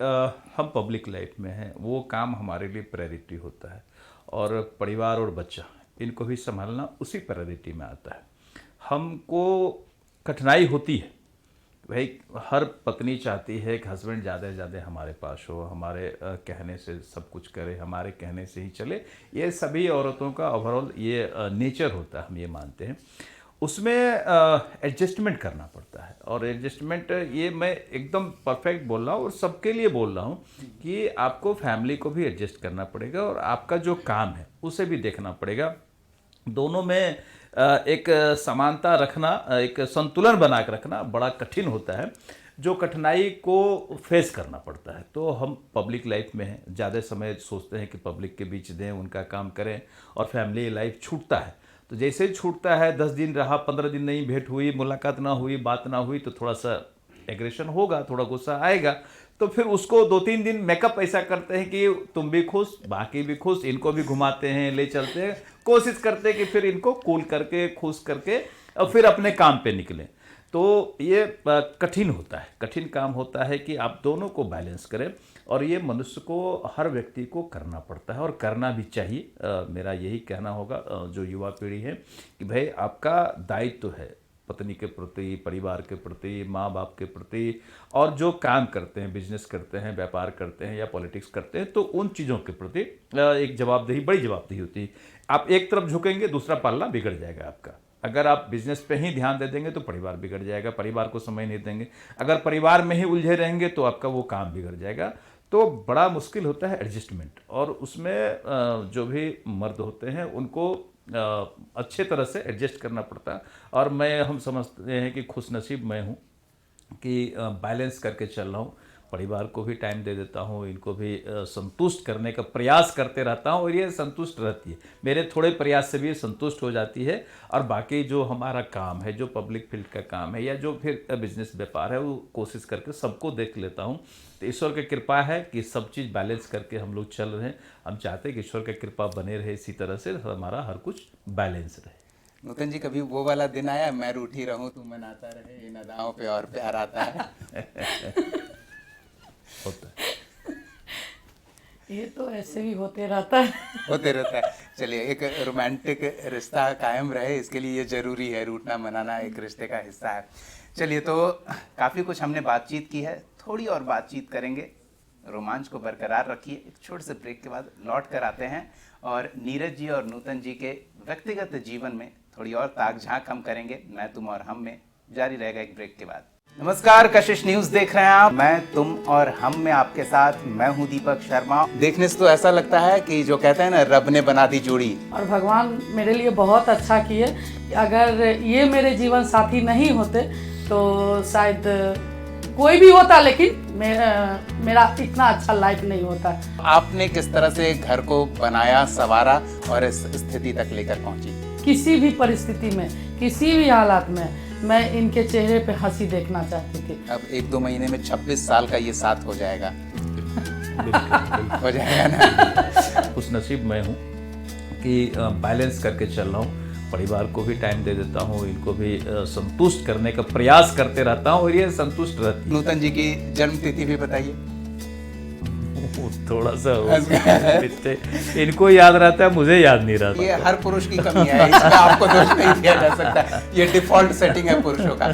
हम पब्लिक लाइफ में हैं, वो काम हमारे लिए प्रायोरिटी होता है और परिवार और बच्चा इनको भी संभालना उसी प्रायोरिटी में आता है। हमको कठिनाई होती है भाई, हर पत्नी चाहती है कि हस्बैंड ज़्यादा से ज़्यादा हमारे पास हो, हमारे कहने से सब कुछ करे, हमारे कहने से ही चले। ये सभी औरतों का ओवरऑल ये नेचर होता है, हम ये मानते हैं। उसमें एडजस्टमेंट करना पड़ता है। और एडजस्टमेंट ये मैं एकदम परफेक्ट बोल रहा हूँ और सबके लिए बोल रहा हूँ कि आपको फैमिली को भी एडजस्ट करना पड़ेगा और आपका जो काम है उसे भी देखना पड़ेगा। दोनों में एक समानता रखना, एक संतुलन बना के रखना बड़ा कठिन होता है, जो कठिनाई को फेस करना पड़ता है। तो हम पब्लिक लाइफ में हैं, ज़्यादा समय सोचते हैं कि पब्लिक के बीच दें, उनका काम करें, और फैमिली लाइफ छूटता है। तो जैसे ही छूटता है, 10 दिन रहा, 15 दिन नहीं भेंट हुई, मुलाकात ना हुई, बात ना हुई, तो थोड़ा सा एग्रेशन होगा, थोड़ा गुस्सा आएगा। तो फिर उसको 2-3 दिन मेकअप ऐसा करते हैं कि तुम भी खुश, बाकी भी खुश, इनको भी घुमाते हैं, ले चलते हैं, कोशिश करते हैं कि फिर इनको कूल करके, खुश करके और फिर अपने काम पे निकलें। तो ये कठिन होता है, कठिन काम होता है कि आप दोनों को बैलेंस करें, और ये मनुष्य को, हर व्यक्ति को करना पड़ता है और करना भी चाहिए। मेरा यही कहना होगा जो युवा पीढ़ी है कि भाई आपका दायित्व है पत्नी के प्रति, परिवार के प्रति, माँ बाप के प्रति, और जो काम करते हैं, बिजनेस करते हैं, व्यापार करते हैं या पॉलिटिक्स करते हैं, तो उन चीज़ों के प्रति एक जवाबदेही, बड़ी जवाबदेही होती है। आप एक तरफ झुकेंगे, दूसरा पल्ला बिगड़ जाएगा आपका। अगर आप बिजनेस पे ही ध्यान दे देंगे तो परिवार बिगड़ जाएगा, परिवार को समय नहीं देंगे, अगर परिवार में ही उलझे रहेंगे तो आपका वो काम बिगड़ जाएगा। तो बड़ा मुश्किल होता है एडजस्टमेंट, और उसमें जो भी मर्द होते हैं उनको अच्छे तरह से एडजस्ट करना पड़ता है। और हम समझते हैं कि खुश नसीब मैं हूँ कि बैलेंस करके चल रहा हूँ, परिवार को भी टाइम दे देता हूँ, इनको भी संतुष्ट करने का प्रयास करते रहता हूँ, और ये संतुष्ट रहती है, मेरे थोड़े प्रयास से भी ये संतुष्ट हो जाती है। और बाकी जो हमारा काम है, जो पब्लिक फील्ड का काम है या जो फिर बिजनेस व्यापार है, वो कोशिश करके सबको देख लेता हूँ। तो ईश्वर की कृपा है कि सब चीज़ बैलेंस करके हम लोग चल रहे हैं। हम चाहते हैं कि ईश्वर की कृपा बने रहे, इसी तरह से हमारा हर कुछ बैलेंस रहे। नूतन जी, कभी वो वाला दिन आया, मैं रूठी रहूं तू मनाता रहे, इन अदाओं पे और प्यार आता है? होता है। ये तो ऐसे भी होते रहता है। होते रहता है। चलिए, एक रोमांटिक रिश्ता कायम रहे, इसके लिए ये जरूरी है, रूठना मनाना एक रिश्ते का हिस्सा है। चलिए, तो काफ़ी कुछ हमने बातचीत की है, थोड़ी और बातचीत करेंगे, रोमांच को बरकरार रखिए। एक छोटे से ब्रेक के बाद लौट कर आते हैं और नीरज जी और नूतन जी के व्यक्तिगत जीवन में थोड़ी और ताक झांक हम करेंगे। मैं, तुम और हम में जारी रहेगा एक ब्रेक के बाद। नमस्कार, कशिश न्यूज देख रहे हैं आप। मैं, तुम और हम में आपके साथ मैं हूं दीपक शर्मा। देखने से तो ऐसा लगता है कि जो कहते हैं ना, रब ने बना दी जोड़ी। और भगवान मेरे लिए बहुत अच्छा किए कि अगर ये मेरे जीवन साथी नहीं होते तो शायद कोई भी होता, लेकिन मेरा इतना अच्छा लाइफ नहीं होता। आपने किस तरह से घर को बनाया, संवारा और इस स्थिति तक लेकर पहुंची? किसी भी परिस्थिति में, किसी भी हालात में मैं इनके चेहरे पे हंसी देखना चाहती थी। अब 1-2 महीने में 26 साल का ये साथ हो जाएगा। हो जाएगा ना? खुश नसीब मैं हूँ कि बैलेंस करके चल रहा हूँ, परिवार को भी टाइम दे देता हूँ, इनको भी संतुष्ट करने का प्रयास करते रहता हूँ, और ये संतुष्ट रहती है। नूतन जी की जन्म तिथि भी बताइए। थोड़ा सा इनको याद रहता है, मुझे याद नहीं रहता। ये हर पुरुष की कमी है, इसमें आपको दोष नहीं दिया जा सकता, ये डिफॉल्ट सेटिंग है पुरुषों का।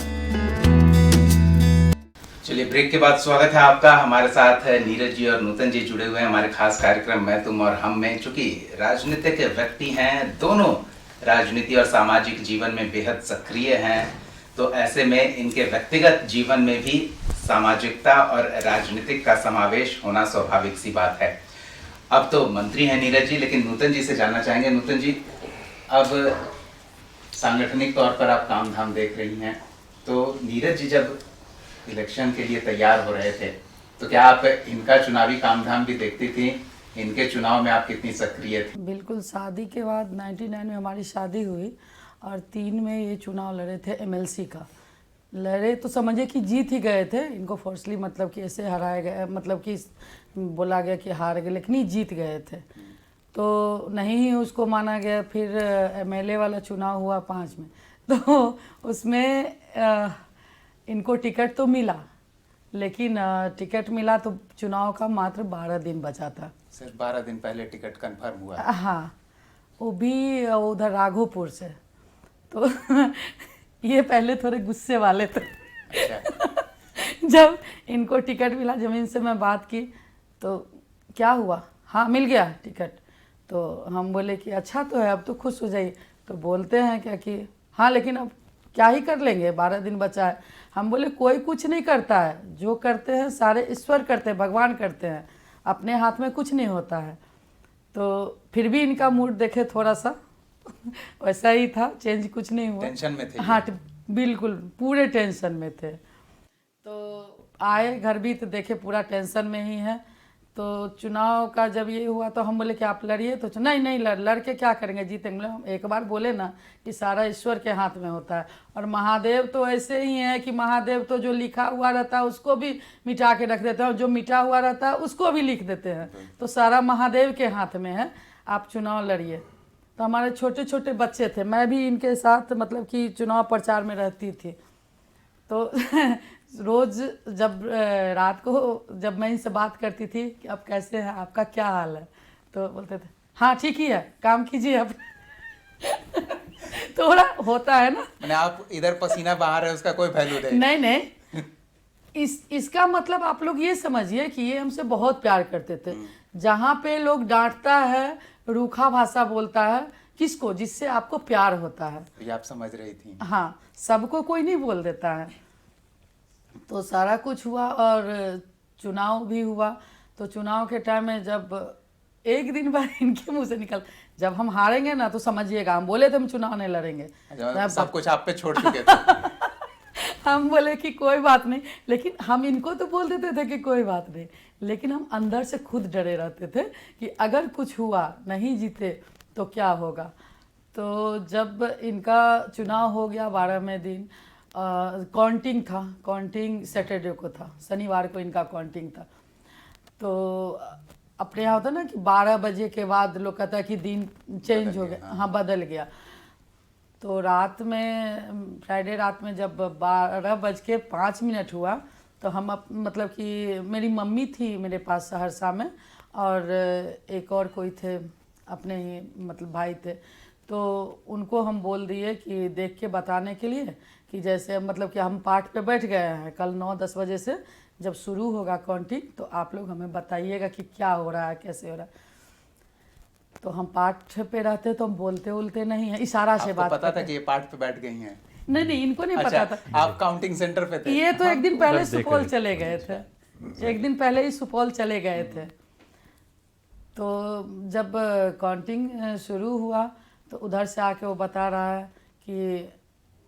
चलिए, ब्रेक के बाद स्वागत है आपका। हमारे साथ नीरज जी और नूतन जी जुड़े हुए हैं हमारे खास कार्यक्रम मैं, तुम और हम में। चूंकि राजनीतिक व्यक्ति हैं, दोनों राजनीति और सामाजिक जीवन में बेहद सक्रिय हैं, तो ऐसे में इनके व्यक्तिगत जीवन में भी सामाजिकता और राजनीतिक का समावेश होना स्वाभाविक सी बात है। अब तो मंत्री हैं नीरज जी, लेकिन नूतन जी से जानना चाहेंगे। नूतन जी, अब सांगठनिक तौर पर आप काम धाम देख रही हैं, तो नीरज जी जब इलेक्शन के लिए तैयार हो रहे थे, तो क्या आप इनका चुनावी काम धाम भी देखती थी? इनके चुनाव में आप कितनी सक्रिय थी? बिल्कुल, शादी के बाद 99 में हमारी शादी हुई और 3 में ये चुनाव लड़े थे एमएलसी का। लड़े तो समझे कि जीत ही गए थे, इनको फोर्सली मतलब कि ऐसे हराए गए, मतलब कि बोला गया कि हार गए, लेकिन ये जीत गए थे। तो नहीं ही उसको माना गया। फिर एमएलए वाला चुनाव हुआ 5 में, तो उसमें इनको टिकट तो मिला, लेकिन टिकट मिला तो चुनाव का मात्र 12 दिन बचा था। सिर्फ 12 दिन पहले टिकट कंफर्म हुआ? हाँ, वो भी उधर राघोपुर से। तो ये पहले थोड़े गुस्से वाले थे। अच्छा। जब इनको टिकट मिला, जब इनसे मैं बात की तो क्या हुआ, हाँ मिल गया टिकट, तो हम बोले कि अच्छा तो है, अब तो खुश हो जाइए। तो बोलते हैं क्या कि हाँ लेकिन अब क्या ही कर लेंगे, 12 दिन बचा है। हम बोले कोई कुछ नहीं करता है, जो करते हैं सारे ईश्वर करते हैं, भगवान करते हैं, अपने हाथ में कुछ नहीं होता है। तो फिर भी इनका मूड देखे थोड़ा सा वैसा ही था, चेंज कुछ नहीं हुआ। टेंशन में थे? हाँ बिल्कुल पूरे टेंशन में थे। तो आए घर भी तो देखे पूरा टेंशन में ही है। तो चुनाव का जब ये हुआ तो हम बोले कि आप लड़िए, तो नहीं नहीं लड़ के क्या करेंगे, जीतेंगे। बोले हम एक बार बोले ना कि सारा ईश्वर के हाथ में होता है, और महादेव तो ऐसे ही हैं कि महादेव तो जो लिखा हुआ रहता है उसको भी मिटा के रख देते हैं, और जो मिटा हुआ रहता है उसको भी लिख देते हैं। तो सारा महादेव के हाथ में है, आप चुनाव लड़िए। तो हमारे छोटे छोटे बच्चे थे, मैं भी इनके साथ मतलब कि चुनाव प्रचार में रहती थी। तो रोज़ जब रात को जब मैं इनसे बात करती थी कि अब कैसे हैं, आपका क्या हाल है, तो बोलते थे हाँ ठीक ही है, काम कीजिए अब। थोड़ा होता है ना, मैंने आप इधर पसीना बहा रहे उसका कोई वैल्यू नहीं नहीं इसका मतलब आप लोग ये समझिए कि ये हमसे बहुत प्यार करते थे। जहाँ पे लोग डांटता है, रूखा भाषा बोलता है, किसको, जिससे आपको प्यार होता है, ये आप समझ रही थी। हाँ सबको कोई नहीं बोल देता है। तो सारा कुछ हुआ और चुनाव भी हुआ। तो चुनाव के टाइम में जब एक दिन बाद इनके मुंह से निकल, जब हम हारेंगे ना तो समझिएगा, हम बोले थे हम चुनाव नहीं लड़ेंगे, सब कुछ आप पे छोड़ चुके थे। हम बोले कि कोई बात नहीं, लेकिन हम इनको तो बोल देते थे कि कोई बात नहीं, लेकिन हम अंदर से खुद डरे रहते थे कि अगर कुछ हुआ, नहीं जीते तो क्या होगा। तो जब इनका चुनाव हो गया 12वें दिन, काउंटिंग था, काउंटिंग सैटरडे को था, शनिवार को इनका काउंटिंग था। तो अपने यहाँ होता ना कि 12 बजे के बाद लोग कहता है कि दिन चेंज हो गया, हाँ बदल गया। तो रात में, फ्राइडे रात में जब 12:05 हुआ तो हम मतलब कि मेरी मम्मी थी मेरे पास सहरसा में, और एक और कोई थे अपने ही मतलब भाई थे। तो उनको हम बोल दिए कि देख के बताने के लिए कि जैसे मतलब कि हम पाठ पे बैठ गए हैं, कल 9-10 बजे से जब शुरू होगा काउंटिंग तो आप लोग हमें बताइएगा कि क्या हो रहा है, कैसे हो रहा है। तो हम पाठ पे रहते तो हम बोलते उलते नहीं है, इशारा से बात पता था कि ये पाठ पे बैठ गई हैं? नहीं इनको नहीं अच्छा, पता था। आप काउंटिंग सेंटर पे थे? ये तो एक दिन पहले सुपौल चले गए थे, एक दिन पहले ही सुपौल चले गए थे। तो जब काउंटिंग शुरू हुआ तो उधर से आके वो बता रहा है कि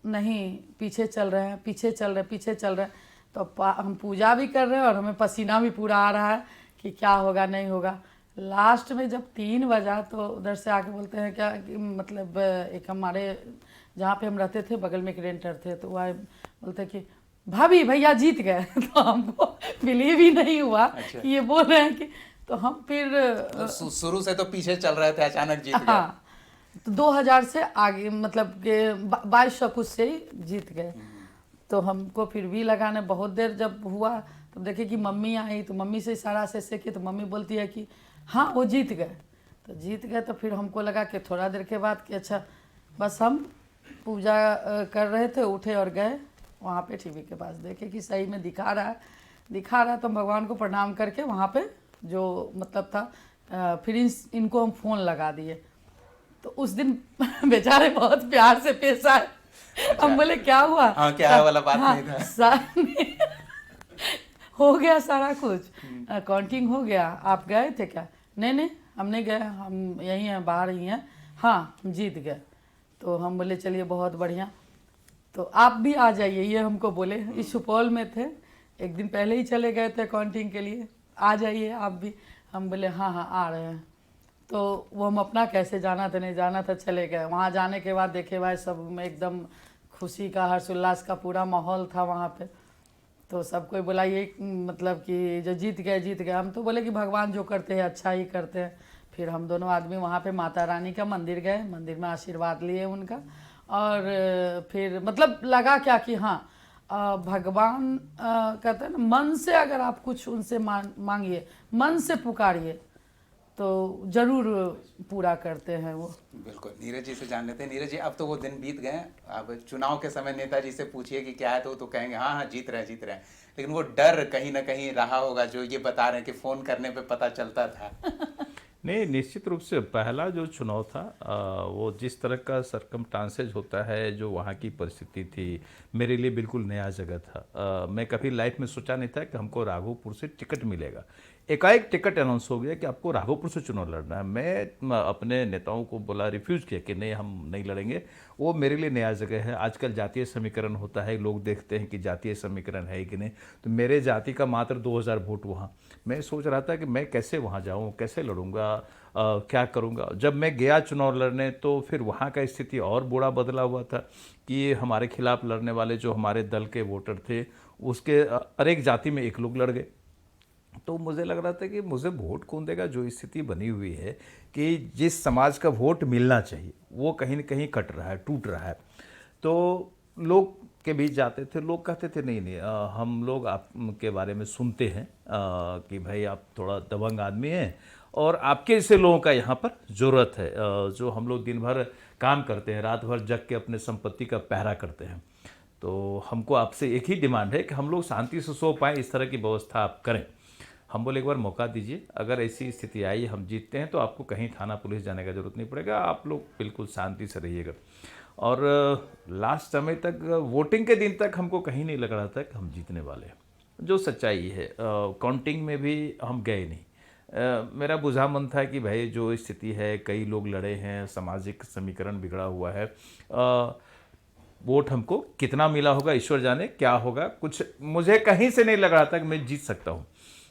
नहीं पीछे चल रहे हैं, पीछे चल रहे हैं, पीछे चल रहे हैं। तो हम पूजा भी कर रहे हैं और हमें पसीना भी पूरा आ रहा है कि क्या होगा नहीं होगा। लास्ट में जब 3 बजा तो उधर से आके बोलते हैं क्या कि मतलब एक हमारे जहाँ पे हम रहते थे बगल में एक रेंटर थे, तो वह बोलते कि भाभी भैया जीत गए। तो हमको बिलीव ही नहीं हुआ कि ये बोल रहे हैं कि, तो हम फिर तो शुरू से तो पीछे चल रहे थे, अचानक जीत गए। हाँ, तो 2000 से आगे मतलब के 2200 कुछ से ही जीत गए। तो हमको फिर भी लगाने बहुत देर जब हुआ तब देखे कि मम्मी आई, तो मम्मी से इशारा से की, तो मम्मी बोलती है कि हाँ वो जीत गए। तो जीत गए तो फिर हमको लगा कि थोड़ा देर के बाद कि अच्छा बस हम पूजा कर रहे थे, उठे और गए वहाँ पे टीवी के पास, देखे कि सही में दिखा रहा है। तो भगवान को प्रणाम करके वहाँ पे जो मतलब था फिर इनको हम फ़ोन लगा दिए। तो उस दिन बेचारे बहुत प्यार से पेश आए। हम बोले क्या हुआ? हाँ, क्या वाला बात नहीं था। हो गया सारा कुछ, काउंटिंग हो गया, आप गए थे क्या? नहीं हम नहीं गए, हम यहीं हैं, बाहर ही हैं। हाँ हम जीत गए। तो हम बोले चलिए बहुत बढ़िया, तो आप भी आ जाइए, ये हमको बोले। इस सुपौल में थे, एक दिन पहले ही चले गए थे काउंटिंग के लिए, आ जाइए आप भी। हम बोले हाँ आ रहे हैं। तो वो हम अपना कैसे जाना था नहीं जाना था, चले गए। वहाँ जाने के बाद देखे भाई सब में एकदम खुशी का, हर्षोल्लास का पूरा माहौल था वहाँ पे। तो सब कोई बोला ये मतलब कि जो जीत गए। हम तो बोले कि भगवान जो करते हैं अच्छा ही करते हैं। फिर हम दोनों आदमी वहाँ पे माता रानी का मंदिर गए, मंदिर में आशीर्वाद लिए उनका। और फिर मतलब लगा क्या कि हाँ भगवान कहते हैं ना, मन से अगर आप कुछ उनसे मांगिए, मन से पुकारिए तो जरूर पूरा करते हैं वो। बिल्कुल। नीरज जी से जान लेते हैं। नीरज जी, अब तो वो दिन बीत गए, अब चुनाव के समय नेताजी से पूछिए कि क्या है तो कहेंगे हाँ जीत रहे हैं, लेकिन वो डर कहीं ना कहीं रहा होगा जो ये बता रहे हैं कि फोन करने पे पता चलता था। नहीं, निश्चित रूप से पहला जो चुनाव था वो जिस तरह का सरकमस्टांसेस होता है, जो वहाँ की परिस्थिति थी, मेरे लिए बिल्कुल नया जगह था। मैं कभी लाइफ में सोचा नहीं था कि हमको राघोपुर से टिकट मिलेगा। एकाएक टिकट अनाउंस हो गया कि आपको राघोपुर से चुनाव लड़ना है। मैं अपने नेताओं को बोला, रिफ्यूज़ किया कि नहीं, हम नहीं लड़ेंगे। वो मेरे लिए नया जगह है। आजकल जातीय समीकरण होता है, लोग देखते हैं कि जातीय समीकरण है कि नहीं, तो मेरे जाति का मात्र 2000 वोट वहाँ। मैं सोच रहा था कि मैं कैसे वहाँ जाऊँ, कैसे लड़ूंगा, क्या करूँगा। जब मैं गया चुनाव लड़ने तो फिर वहाँ का स्थिति और बुरा बदला हुआ था कि हमारे खिलाफ लड़ने वाले जो हमारे दल के वोटर थे, उसके हर एक जाति में एक लोग लड़ गए। तो मुझे लग रहा था कि मुझे वोट कौन देगा। जो स्थिति बनी हुई है कि जिस समाज का वोट मिलना चाहिए वो कहीं न कहीं कट रहा है, टूट रहा है। तो लोग के बीच जाते थे, लोग कहते थे नहीं नहीं, हम लोग आपके बारे में सुनते हैं कि भाई आप थोड़ा दबंग आदमी हैं और आपके जैसे लोगों का यहाँ पर ज़रूरत है, जो हम लोग दिन भर काम करते हैं, रात भर जग के अपने संपत्ति का पहरा करते हैं। तो हमको आपसे एक ही डिमांड है कि हम लोग शांति से सो पाएँ, इस तरह की व्यवस्था आप करें। हम बोले एक बार मौका दीजिए, अगर ऐसी स्थिति आई, हम जीतते हैं तो आपको कहीं थाना पुलिस जाने का ज़रूरत नहीं पड़ेगा, आप लोग बिल्कुल शांति से रहिएगा। और लास्ट समय तक, वोटिंग के दिन तक हमको कहीं नहीं लग रहा था कि हम जीतने वाले हैं, जो सच्चाई है। काउंटिंग में भी हम गए नहीं। मेरा बुझा मन था कि भाई जो स्थिति है, कई लोग लड़े हैं, सामाजिक समीकरण बिगड़ा हुआ है, वोट हमको कितना मिला होगा ईश्वर जाने, क्या होगा, कुछ मुझे कहीं से नहीं लग रहा था कि मैं जीत सकता हूँ।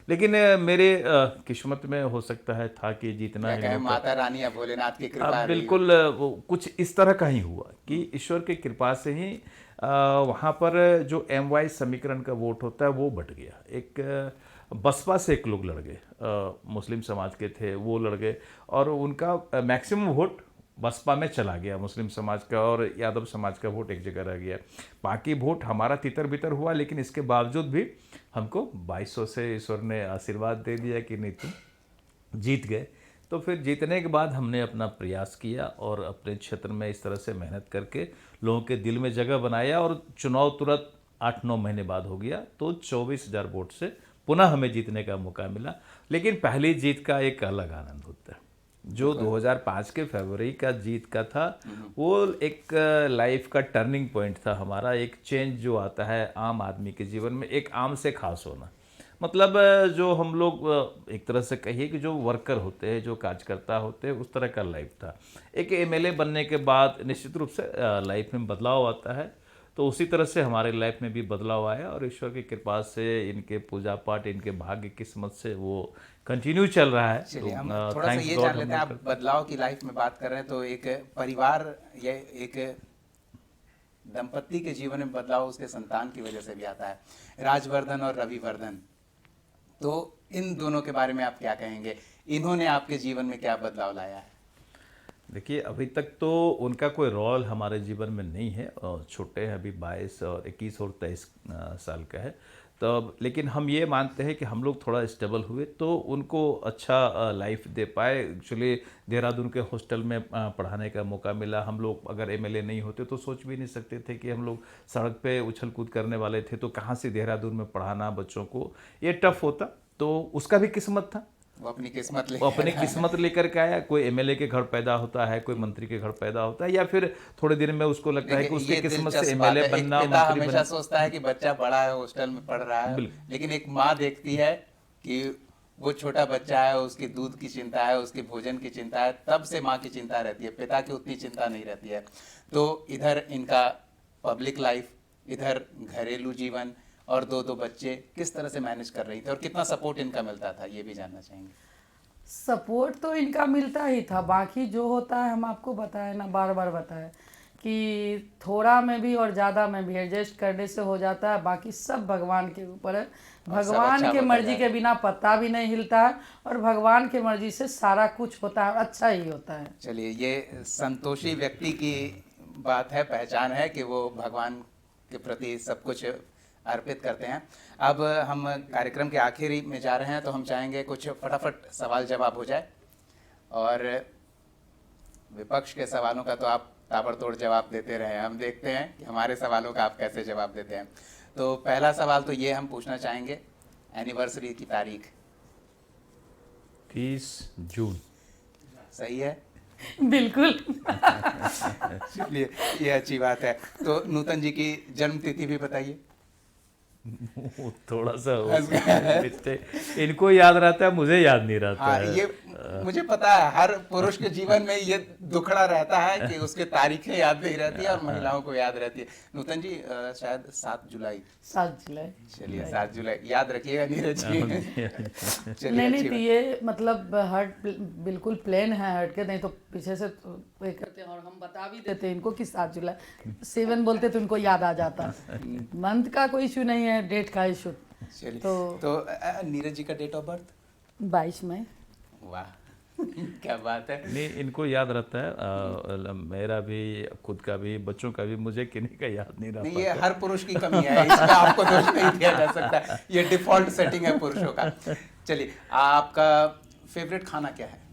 लेकिन मेरे किस्मत में हो सकता है था कि जीतना क्या कहें, माता रानी या भोलेनाथ की कृपा अब रही हो। बिल्कुल वो कुछ इस तरह का ही हुआ कि ईश्वर की कृपा से ही वहाँ पर जो MY समीकरण का वोट होता है वो बट गया। एक बसपा से एक लोग लड़ गए, मुस्लिम समाज के थे, वो लड़ गए और उनका मैक्सिमम वोट बसपा में चला गया। मुस्लिम समाज का और यादव समाज का वोट एक जगह रह गया। बाकी वोट हमारा तितर बितर हुआ, लेकिन इसके बावजूद भी हमको 2200 से ईश्वर ने आशीर्वाद दे दिया कि नहीं, तुम जीत गए। तो फिर जीतने के बाद हमने अपना प्रयास किया और अपने क्षेत्र में इस तरह से मेहनत करके लोगों के दिल में जगह बनाया और चुनाव तुरंत 8-9 महीने बाद हो गया, तो 24,000 वोट से पुनः हमें जीतने का मौका मिला। लेकिन पहली जीत का एक अलग आनंद होता है। जो 2005 के फरवरी का जीत का था, वो एक लाइफ का टर्निंग पॉइंट था हमारा। एक चेंज जो आता है आम आदमी के जीवन में, एक आम से खास होना। मतलब जो हम लोग एक तरह से कहिए कि जो वर्कर होते हैं, जो कार्यकर्ता होते हैं, उस तरह का लाइफ था। एक MLA बनने के बाद निश्चित रूप से लाइफ में बदलाव आता है, तो उसी तरह से हमारे लाइफ में भी बदलाव आया और ईश्वर की कृपा से, इनके पूजा पाठ, इनके भाग्य किस्मत से वो कंटिन्यू चल रहा है। चलिए, हम तो थोड़ा सा थैंक्स ये गॉड जान लेते हैं, आप बदलाव की लाइफ में बात कर रहे हैं, तो एक परिवार या एक दंपत्ति के जीवन में बदलाव उसके संतान की वजह से भी आता है। राजवर्धन और रविवर्धन, तो इन दोनों के बारे में आप क्या कहेंगे? इन्होंने आपके जीवन में क्या बदलाव लाया है? देखिए, अभी तक तो उनका कोई रोल हमारे जीवन में नहीं है और छोटे हैं, अभी 22 और 21 और 23 साल का है। तो लेकिन हम ये मानते हैं कि हम लोग थोड़ा स्टेबल हुए तो उनको अच्छा लाइफ दे पाए। एक्चुअली देहरादून के हॉस्टल में पढ़ाने का मौका मिला। हम लोग अगर MLA नहीं होते तो सोच भी नहीं सकते थे कि हम लोग सड़क पे उछल कूद करने वाले थे, तो कहाँ से देहरादून में पढ़ाना बच्चों को, ये टफ होता। तो उसका भी किस्मत था, वो अपनी किस्मत वो अपनी किस्मत लेकर के आया। कोई MLA के घर पैदा होता है, कोई मंत्री के घर पैदा होता है, या फिर थोड़े दिन में उसको लगता है कि उसकी किस्मत से MLA बनना, पिता मंत्री हमेशा बनना। सोचता है कि बच्चा बड़ा है, हॉस्टल में पढ़ रहा है, लेकिन एक माँ देखती है कि वो छोटा बच्चा है, उसके दूध की चिंता है, उसके भोजन की चिंता है, तब से माँ की चिंता रहती है, पिता की उतनी चिंता नहीं रहती है। तो इधर इनका पब्लिक लाइफ, इधर घरेलू जीवन और दो बच्चे किस तरह से मैनेज कर रही थी और कितना सपोर्ट इनका मिलता था, ये भी जानना चाहेंगे। सपोर्ट तो इनका मिलता ही था, बाकी जो होता है हम आपको बताए ना, बार बार बताए कि थोड़ा में भी और ज़्यादा में भी एडजस्ट करने से हो जाता है। बाकी सब भगवान के ऊपर है। भगवान के मर्जी के बिना पत्ता भी नहीं हिलता है और भगवान के मर्जी से सारा कुछ होता है, अच्छा ही होता है। चलिए, ये संतोषी व्यक्ति की बात है, पहचान है कि वो भगवान के प्रति सब कुछ अर्पित करते हैं। अब हम कार्यक्रम के आखिरी में जा रहे हैं, तो हम चाहेंगे कुछ फटाफट सवाल जवाब हो जाए, और विपक्ष के सवालों का तो आप ताबड़तोड़ जवाब देते रहे, हम देखते हैं कि हमारे सवालों का आप कैसे जवाब देते हैं। तो पहला सवाल तो ये हम पूछना चाहेंगे, एनिवर्सरी की तारीख। 30 जून। सही है? बिल्कुल। चलिए, ये अच्छी बात है। तो नूतन जी की जन्म तिथि भी बताइए। वो थोड़ा सा इनको याद रहता है, मुझे याद नहीं रहता हाँ, है। ये मुझे पता है, हर पुरुष के जीवन में ये दुखड़ा रहता है कि उसके तारीखें याद नहीं रहती है और महिलाओं को याद रहती है। नूतन जी शायद 7 जुलाई। 7 जुलाई। चलिए, 7 जुलाई याद रखिएगा नीरज जी। चलिए, नहीं नहीं, अच्छी तो बात। ये मतलब हर्ट बिल्कुल प्लेन है, हट के नहीं तो पीछे से तो ये करते हैं और हम बता भी देते हैं इनको कि 7 जुलाई 7 बोलते तो इनको याद आ जाता। मंथ का कोई इशू नहीं है, डेट का इशू। चलिए, तो तो नीरज जी का डेट ऑफ बर्थ? 22 मई। वाह, क्या बात है। नहीं, इनको याद रहता है। मेरा भी, खुद का भी, बच्चों का भी, मुझे किन्हीं का याद नहीं रह नहीं, ये पाता। हर पुरुष की कमी है, इसमें आपको दोष नहीं दिया जा सकता, ये डिफॉल्ट सेटिंग है पुरुषों का। चलिए, आपका फेवरेट खाना क्या है?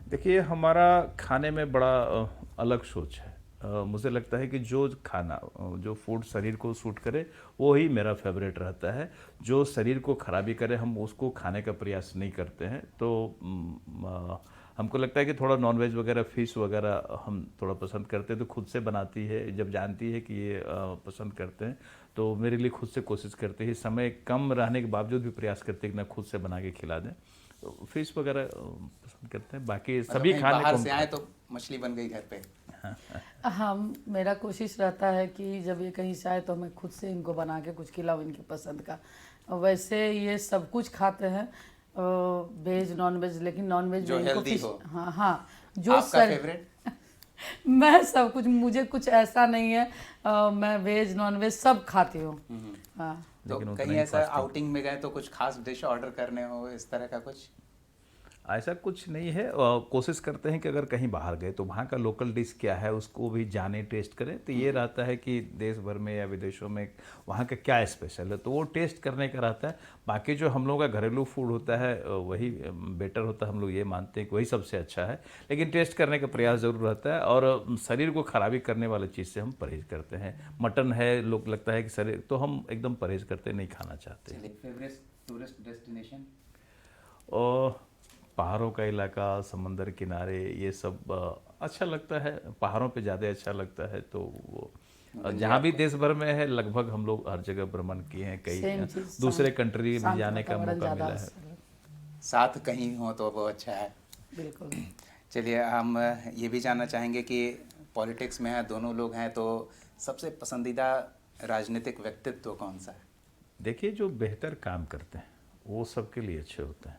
देखिए, हमारा खाने में बड़ा अलग सोच है। मुझे लगता है कि जो खाना, जो फूड शरीर को सूट करे वो ही मेरा फेवरेट रहता है। जो शरीर को खराबी करे हम उसको खाने का प्रयास नहीं करते हैं। तो हमको लगता है कि थोड़ा नॉनवेज वगैरह, फिश वगैरह हम थोड़ा पसंद करते हैं। तो खुद से बनाती है, जब जानती है कि ये पसंद करते हैं तो मेरे लिए खुद से कोशिश करते हैं, समय कम रहने के बावजूद भी प्रयास करते हैं कि ना खुद से बना के खिला दें। तो फिश वगैरह पसंद करते हैं। बाकी मतलब सभी कहीं खाने बाहर को से आए तो मछली बन गई घर पे। हम मेरा कोशिश रहता है कि जब ये कहीं से आए तो मैं खुद से इनको बना के कुछ खिलाऊं इनकी पसंद का। वैसे ये सब कुछ खाते हैं, वेज नॉन वेज, लेकिन नॉन वेज जो में इनको हेल्दी फिश। हो। हाँ हाँ, जो आपका फेवरेट? मैं सब कुछ, मुझे कुछ ऐसा नहीं है, मैं वेज नॉन वेज सब खाती हूँ। हाँ। तो लेकिन उतना कहीं ही ऐसा फास्ट फूड। आउटिंग में गए तो कुछ खास डिश ऑर्डर करने हो, इस तरह का कुछ? ऐसा कुछ नहीं है। कोशिश करते हैं कि अगर कहीं बाहर गए तो वहाँ का लोकल डिश क्या है उसको भी जाने, टेस्ट करें। तो ये रहता है कि देश भर में या विदेशों में वहाँ का क्या स्पेशल है, तो वो टेस्ट करने का रहता है। बाकी जो हम लोगों का घरेलू फूड होता है वही बेटर होता है, हम लोग ये मानते हैं कि वही सबसे अच्छा है। लेकिन टेस्ट करने का प्रयास जरूर रहता है और शरीर को खराबी करने वाली चीज़ से हम परहेज करते हैं। मटन है, लोग लगता है कि शरीर, तो हम एकदम परहेज करते, नहीं खाना चाहते। चलिए, फेवरेट टूरिस्ट डेस्टिनेशन? और पहाड़ों का इलाका, समंदर किनारे, ये सब अच्छा लगता है। पहाड़ों पे ज़्यादा अच्छा लगता है। तो वो जहाँ भी देश भर में है लगभग हम लोग हर जगह भ्रमण किए हैं। कई सेम चीज, दूसरे कंट्री में शांत जाने का वातावरण मौका ज़्यादा मिला है। साथ कहीं हो तो वो अच्छा है। बिल्कुल। चलिए, हम ये भी जानना चाहेंगे कि पॉलिटिक्स में है, दोनों लोग हैं, तो सबसे पसंदीदा राजनीतिक व्यक्तित्व कौन सा है? देखिए, जो बेहतर काम करते हैं वो सबके लिए अच्छे होते हैं।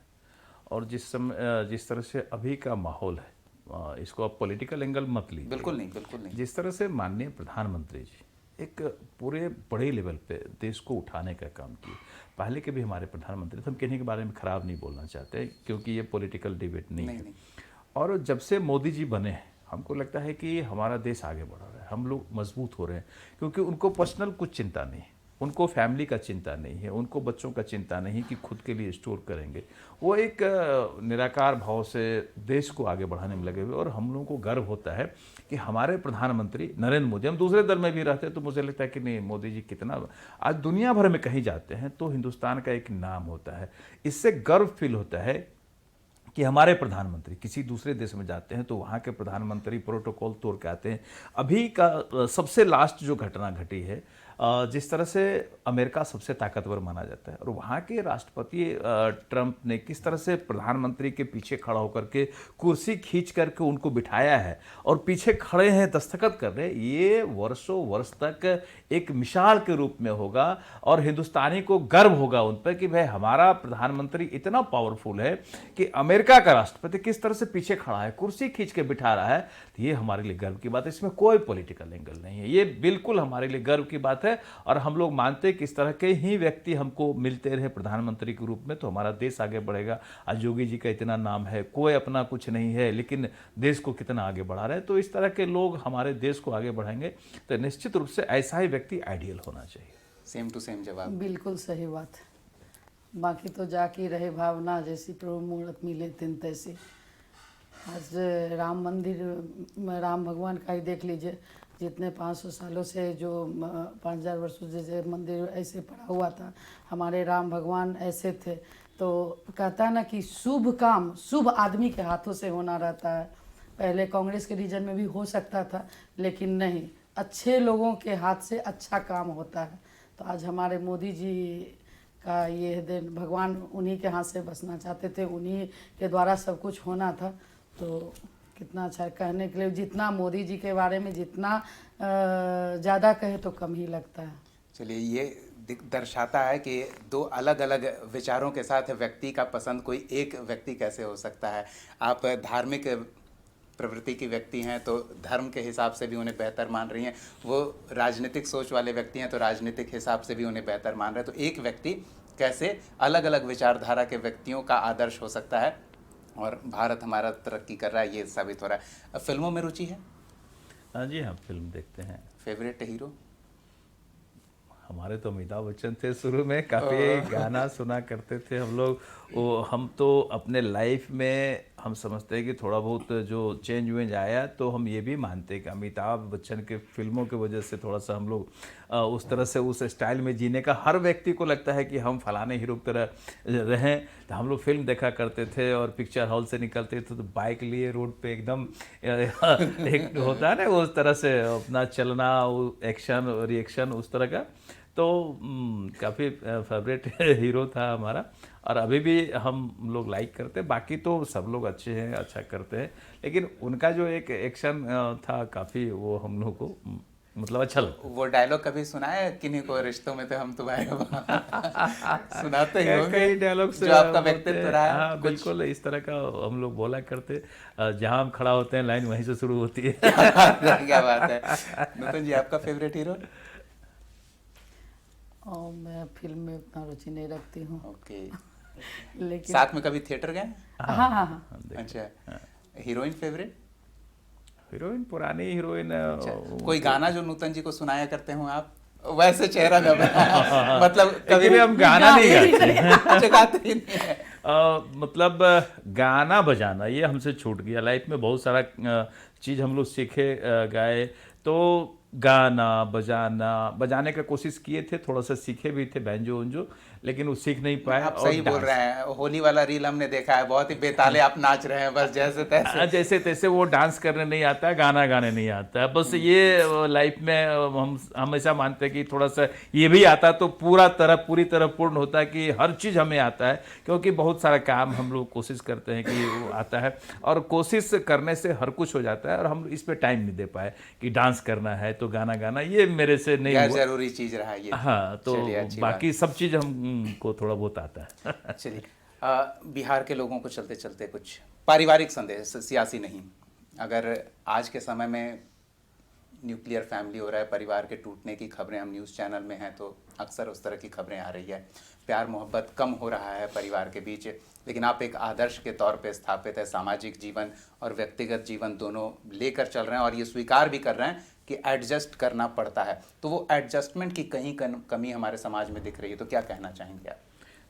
और जिस तरह से अभी का माहौल है, इसको आप पॉलिटिकल एंगल मत लीजिए। बिल्कुल नहीं, बिल्कुल नहीं। जिस तरह से माननीय प्रधानमंत्री जी एक पूरे बड़े लेवल पे देश को उठाने का काम किए। पहले के भी हमारे प्रधानमंत्री थे, हम किन्हीं के बारे में खराब नहीं बोलना चाहते क्योंकि ये पॉलिटिकल डिबेट नहीं है। और जब से मोदी जी बने हैं हमको लगता है कि हमारा देश आगे बढ़ रहा है, हम लोग मजबूत हो रहे हैं। क्योंकि उनको पर्सनल कुछ चिंता नहीं है, उनको फैमिली का चिंता नहीं है, उनको बच्चों का चिंता नहीं कि खुद के लिए स्टोर करेंगे। वो एक निराकार भाव से देश को आगे बढ़ाने में लगे हुए। और हम लोगों को गर्व होता है कि हमारे प्रधानमंत्री नरेंद्र मोदी, हम दूसरे दल में भी रहते हैं तो मुझे लगता है कि नहीं, मोदी जी कितना, आज दुनिया भर में कहीं जाते हैं तो हिंदुस्तान का एक नाम होता है। इससे गर्व फील होता है कि हमारे प्रधानमंत्री किसी दूसरे देश में जाते हैं तो वहाँ के प्रधानमंत्री प्रोटोकॉल तोड़ के आते हैं। अभी का सबसे लास्ट जो घटना घटी है, जिस तरह से अमेरिका सबसे ताकतवर माना जाता है और वहाँ के राष्ट्रपति ट्रंप ने किस तरह से प्रधानमंत्री के पीछे खड़ा होकर के कुर्सी खींच करके उनको बिठाया है और पीछे खड़े हैं, दस्तखत कर रहे हैं, ये वर्षों वर्ष तक एक मिसाल के रूप में होगा। और हिंदुस्तानी को गर्व होगा उन पर कि भाई हमारा प्रधानमंत्री इतना पावरफुल है कि अमेरिका का राष्ट्रपति किस तरह से पीछे खड़ा है, कुर्सी खींच के बिठा रहा है। तो ये हमारे लिए गर्व की बात है, इसमें कोई पॉलिटिकल एंगल नहीं है, ये बिल्कुल हमारे लिए गर्व की बात है। और हम लोग मानते हैं कि इस तरह के ही व्यक्ति हमको मिलते रहे प्रधानमंत्री के रूप में तो हमारा देश आगे बढ़ेगा। आज योगी जी का इतना नाम है, कोई अपना कुछ नहीं है लेकिन देश को कितना आगे बढ़ा रहे हैं। तो इस तरह के लोग हमारे देश को आगे बढ़ाएंगे। तो निश्चित रूप से ऐसा ही व्यक्ति आइडियल होना चाहिए। सेम टू सेम जवाब। बिल्कुल सही बात है। बाकी तो जाकी रहे भावना, जैसी प्रभु मूर्त मिले तिन तैसी। आज राम मंदिर, राम भगवान का ही देख लीजिए, जितने 500 सालों से जो 5000 वर्षों से मंदिर ऐसे पड़ा हुआ था, हमारे राम भगवान ऐसे थे। तो कहता है ना कि शुभ काम शुभ आदमी के हाथों से होना रहता है। पहले कांग्रेस के रीजन में भी हो सकता था, लेकिन नहीं, अच्छे लोगों के हाथ से अच्छा काम होता है। तो आज हमारे मोदी जी का ये दिन, भगवान उन्हीं के हाथ से बसना चाहते थे, उन्हीं के द्वारा सब कुछ होना था। तो कितना अच्छा है कहने के लिए, जितना मोदी जी के बारे में जितना ज़्यादा कहे तो कम ही लगता है। चलिए, ये दर्शाता है कि दो अलग अलग विचारों के साथ व्यक्ति का पसंद कोई एक व्यक्ति कैसे हो सकता है। आप धार्मिक प्रवृत्ति की व्यक्ति हैं तो धर्म के हिसाब से भी उन्हें बेहतर मान रही हैं, वो राजनीतिक सोच वाले व्यक्ति हैं तो राजनीतिक हिसाब से भी उन्हें बेहतर मान रहे हैं। तो एक व्यक्ति कैसे अलग अलग विचारधारा के व्यक्तियों का आदर्श हो सकता है, और भारत हमारा तरक्की कर रहा है, ये साबित हो रहा है। अब फिल्मों में रुचि है? हाँ जी, हम फिल्म देखते हैं। Favourite hero? हमारे तो अमिताभ बच्चन थे शुरू में, काफ़ी गाना सुना करते थे हम लोग। वो हम तो अपने लाइफ में हम समझते हैं कि थोड़ा बहुत जो चेंज वेंज आया, तो हम ये भी मानते हैं कि अमिताभ बच्चन के फिल्मों की वजह से थोड़ा सा हम लोग उस तरह से उस स्टाइल में जीने का, हर व्यक्ति को लगता है कि हम फलाने हीरो की तरह रहें। तो हम लोग फिल्म देखा करते थे और पिक्चर हॉल से निकलते थे तो बाइक लिए रोड पे एकदम एक होता है ना उस तरह से अपना चलना, एक्शन रिएक्शन उस तरह का। तो काफ़ी फेवरेट हीरो था हमारा, और अभी भी हम लोग लाइक करते हैं। बाकी तो सब लोग अच्छे हैं, अच्छा करते हैं, लेकिन उनका जो एक एक्शन था काफ़ी, वो हम लोग को मतलब अच्छा लगा। वो डायलॉग कभी सुना है किन्हीं को, रिश्तों में तो हम तुम्हारे सुनाते ही होंगे कई डायलॉग जो आपका व्यक्तित्व रहा है। हाँ बिल्कुल, इस तरह का हम लोग बोला करते। जहाँ हम खड़ा होते हैं लाइन वहीं से शुरू होती है। क्या बात है। नूतन जी, आपका फेवरेट हीरो? और मैं फिल्म में उतना रुचि नहीं रखती हूँ। ओके। लेकिन साथ में कभी थिएटर गए? हाँ हाँ हाँ। अच्छा, हीरोइन फेवरेट? हीरोइन पुरानी हीरोइन। कोई गाना जो नूतन जी को सुनाया करते हो आप? वैसे चेहरा न बना मतलब कभी भी हम गाना नहीं गाते। अच्छा, गाते ही नहीं है। मतलब गाना बजाना ये हमसे छूट गया। लाइफ में बहुत सारा चीज़ हम लोग सीखे गाए, तो गाना बजाने का कोशिश किए थे, थोड़ा सा सीखे भी थे बैंजो उंजो, लेकिन वो सीख नहीं पाए। आप सही बोल रहे हैं। होली वाला रील हमने देखा है, बहुत ही बेताले आप नाच रहे हैं, बस जैसे तैसे। जैसे तैसे वो डांस करने नहीं आता है, गाना गाने नहीं आता है। बस ये लाइफ में हम हमेशा मानते हैं कि थोड़ा सा ये भी आता तो पूरी तरह पूर्ण होता है कि हर चीज़ हमें आता है, क्योंकि बहुत सारा काम हम लोग कोशिश करते हैं कि वो आता है, और कोशिश करने से हर कुछ हो जाता है। और हम इस पर टाइम नहीं दे पाए कि डांस करना है तो गाना गाना, ये मेरे से नहीं हुआ। जरूरी चीज रहा ये। हाँ, तो बाकी सब चीज़ हमको थोड़ा बहुत आता है। चलिए, बिहार के लोगों को चलते चलते कुछ पारिवारिक संदेश, सियासी नहीं। अगर आज के समय में न्यूक्लियर फैमिली हो रहा है, परिवार के टूटने की खबरें, हम न्यूज़ चैनल में हैं तो अक्सर उस तरह की खबरें आ रही है, प्यार मोहब्बत कम हो रहा है परिवार के बीच, लेकिन आप एक आदर्श के तौर पे स्थापित है, सामाजिक जीवन और व्यक्तिगत जीवन दोनों लेकर चल रहे हैं, और ये स्वीकार भी कर रहे हैं कि एडजस्ट करना पड़ता है। तो वो एडजस्टमेंट की कहीं कमी हमारे समाज में दिख रही है, तो क्या कहना चाहेंगे आप?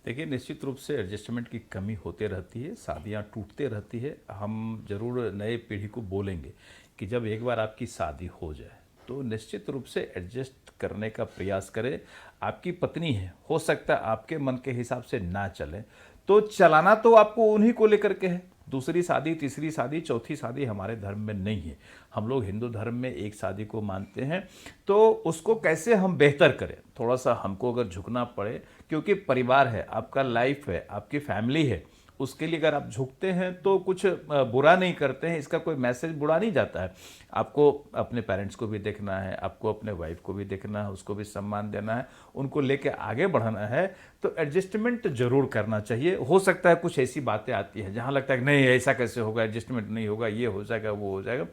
देखिए, निश्चित रूप से एडजस्टमेंट की कमी होते रहती है, शादियाँ टूटते रहती है। हम जरूर नए पीढ़ी को बोलेंगे कि जब एक बार आपकी शादी हो जाए तो निश्चित रूप से एडजस्ट करने का प्रयास करें। आपकी पत्नी है, हो सकता है आपके मन के हिसाब से ना चले, तो चलाना तो आपको उन्हीं को लेकर के है। दूसरी शादी, तीसरी शादी, चौथी शादी हमारे धर्म में नहीं है। हम लोग हिंदू धर्म में एक शादी को मानते हैं, तो उसको कैसे हम बेहतर करें, थोड़ा सा हमको अगर झुकना पड़े, क्योंकि परिवार है, आपका लाइफ है, आपकी फैमिली है, उसके लिए अगर आप झुकते हैं तो कुछ बुरा नहीं करते हैं, इसका कोई मैसेज बुरा नहीं जाता है। आपको अपने पेरेंट्स को भी देखना है, आपको अपने वाइफ को भी देखना है, उसको भी सम्मान देना है, उनको लेके आगे बढ़ाना है, तो एडजस्टमेंट जरूर करना चाहिए। हो सकता है कुछ ऐसी बातें आती हैं जहाँ लगता है कि नहीं ऐसा कैसे होगा, एडजस्टमेंट नहीं होगा, ये हो जाएगा, वो हो जाएगा।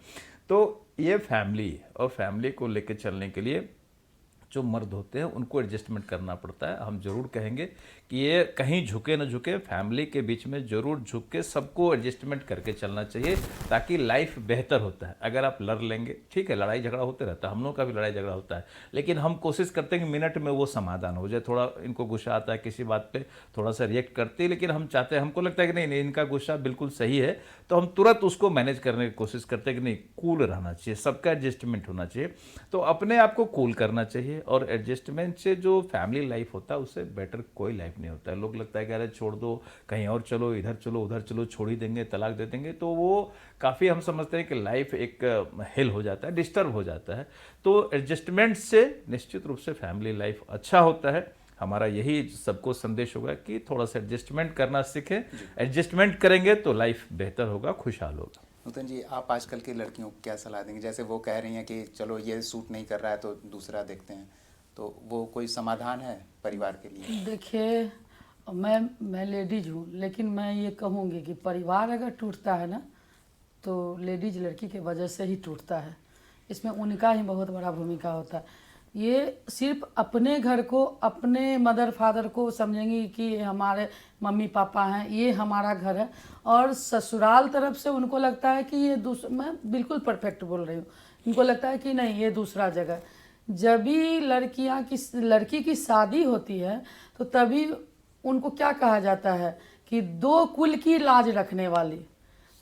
तो ये फैमिली और फैमिली को लेके चलने के लिए जो मर्द होते हैं उनको एडजस्टमेंट करना पड़ता है। हम जरूर कहेंगे कि ये कहीं झुके न झुके, फैमिली के बीच में जरूर झुक के सबको एडजस्टमेंट करके चलना चाहिए, ताकि लाइफ बेहतर होता है। अगर आप लड़ लेंगे, ठीक है, लड़ाई झगड़ा होते रहता है, हम लोग का भी लड़ाई झगड़ा होता है, लेकिन हम कोशिश करते हैं कि मिनट में वो समाधान हो जाए। थोड़ा इनको गुस्सा आता है किसी बात पे, थोड़ा सा रिएक्ट करते हैं, लेकिन हम चाहते हैं, हमको लगता है कि नहीं इनका गुस्सा बिल्कुल सही है, तो हम तुरंत उसको मैनेज करने की कोशिश करते हैं कि नहीं, कूल रहना चाहिए, सबका एडजस्टमेंट होना चाहिए। तो अपने आप को कूल करना चाहिए, चाहिए। और एडजस्टमेंट से जो फैमिली लाइफ होता है उससे बेटर कोई लाइफ नहीं होता है। लोग लगता है कि अरे छोड़ दो, कहीं और चलो, इधर चलो, उधर चलो, छोड़ ही देंगे, तलाक दे देंगे, तो वो काफ़ी हम समझते हैं कि लाइफ एक हेल हो जाता है, डिस्टर्ब हो जाता है। तो एडजस्टमेंट से निश्चित रूप से फैमिली लाइफ अच्छा होता है। हमारा यही सबको संदेश होगा कि थोड़ा सा एडजस्टमेंट करना सीखें। एडजस्टमेंट करेंगे तो लाइफ बेहतर होगा, खुशहाल होगा। नूतन जी, आप आजकल की लड़कियों को क्या सलाह देंगे? जैसे वो कह रही हैं कि चलो ये सूट नहीं कर रहा है तो दूसरा देखते हैं, तो वो कोई समाधान है परिवार के लिए? देखिए, मैं लेडीज हूँ, लेकिन मैं ये कहूँगी कि परिवार अगर टूटता है ना, तो लेडीज लड़की के वजह से ही टूटता है। इसमें उनका ही बहुत बड़ा भूमिका होता है। ये सिर्फ अपने घर को, अपने मदर फादर को समझेंगी कि ये हमारे मम्मी पापा हैं, ये हमारा घर है, और ससुराल तरफ से उनको लगता है कि ये मैं बिल्कुल परफेक्ट बोल रही हूँ, इनको लगता है कि नहीं ये दूसरा जगह। जब भी लड़की की शादी होती है तो तभी उनको क्या कहा जाता है कि दो कुल की लाज रखने वाली।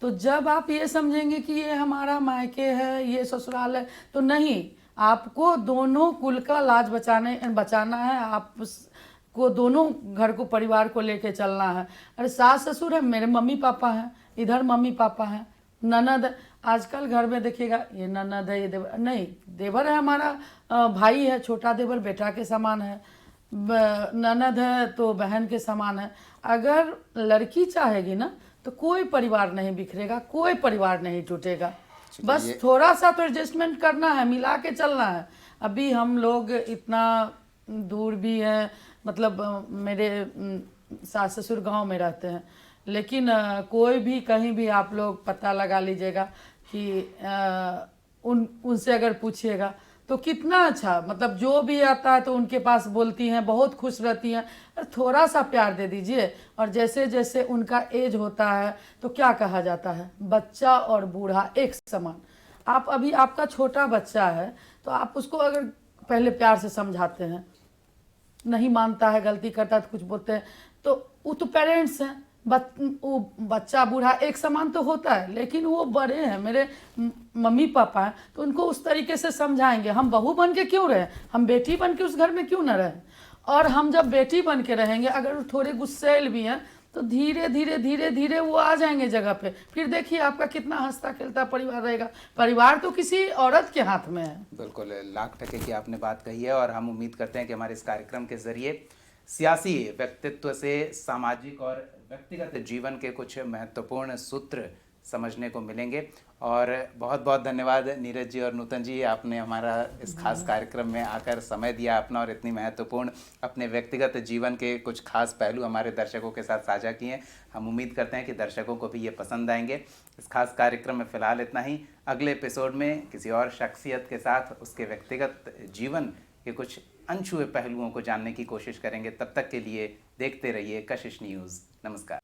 तो जब आप ये समझेंगे कि ये हमारा मायके है, ये ससुराल है, तो नहीं, आपको दोनों कुल का लाज बचाना है। आपको दोनों घर को, परिवार को लेके चलना है। अरे सास ससुर है, मेरे मम्मी पापा हैं, इधर मम्मी पापा हैं, ननद। आजकल घर में देखिएगा, ये ननद है, ये देवर नहीं, देवर है हमारा भाई है, छोटा देवर बेटा के समान है, ननद है तो बहन के समान है। अगर लड़की चाहेगी ना तो कोई परिवार नहीं बिखरेगा, कोई परिवार नहीं टूटेगा। बस थोड़ा सा तो एडजस्टमेंट करना है, मिला के चलना है। अभी हम लोग इतना दूर भी हैं, मतलब मेरे सास ससुर गांव में रहते हैं, लेकिन कोई भी कहीं भी आप लोग पता लगा लीजिएगा कि उनसे अगर पूछिएगा तो कितना अच्छा, मतलब जो भी आता है तो उनके पास बोलती हैं, बहुत खुश रहती हैं। थोड़ा सा प्यार दे दीजिए। और जैसे जैसे उनका एज होता है तो क्या कहा जाता है, बच्चा और बूढ़ा एक समान। आप अभी, आपका छोटा बच्चा है तो आप उसको अगर पहले प्यार से समझाते हैं, नहीं मानता है, गलती करता है तो कुछ बोलते हैं, तो वो तो पेरेंट्स हैं। वो बच्चा बूढ़ा एक समान तो होता है, लेकिन वो बड़े हैं, मेरे मम्मी पापा हैं, तो उनको उस तरीके से समझाएंगे। हम बहू बन के क्यों रहे, हम बेटी बन के उस घर में क्यों न रहें। और हम जब बेटी बन के रहेंगे, अगर थोड़े गुस्सैल भी हैं तो धीरे धीरे धीरे धीरे वो आ जाएंगे जगह पे। फिर देखिए आपका कितना हंसता खेलता परिवार रहेगा। परिवार तो किसी औरत के हाथ में है। बिल्कुल, लाख टके की आपने बात कही है। और हम उम्मीद करते हैं कि हमारे इस कार्यक्रम के जरिए सियासी व्यक्तित्व से सामाजिक और व्यक्तिगत जीवन के कुछ महत्वपूर्ण सूत्र समझने को मिलेंगे। और बहुत बहुत धन्यवाद नीरज जी और नूतन जी, आपने हमारा इस खास कार्यक्रम में आकर समय दिया अपना, और इतनी महत्वपूर्ण अपने व्यक्तिगत जीवन के कुछ खास पहलू हमारे दर्शकों के साथ साझा किए। हम उम्मीद करते हैं कि दर्शकों को भी ये पसंद आएंगे। इस खास कार्यक्रम में फ़िलहाल इतना ही। अगले एपिसोड में किसी और शख्सियत के साथ उसके व्यक्तिगत जीवन के कुछ अनछुए पहलुओं को जानने की कोशिश करेंगे। तब तक के लिए देखते रहिए कशिश न्यूज़। नमस्कार।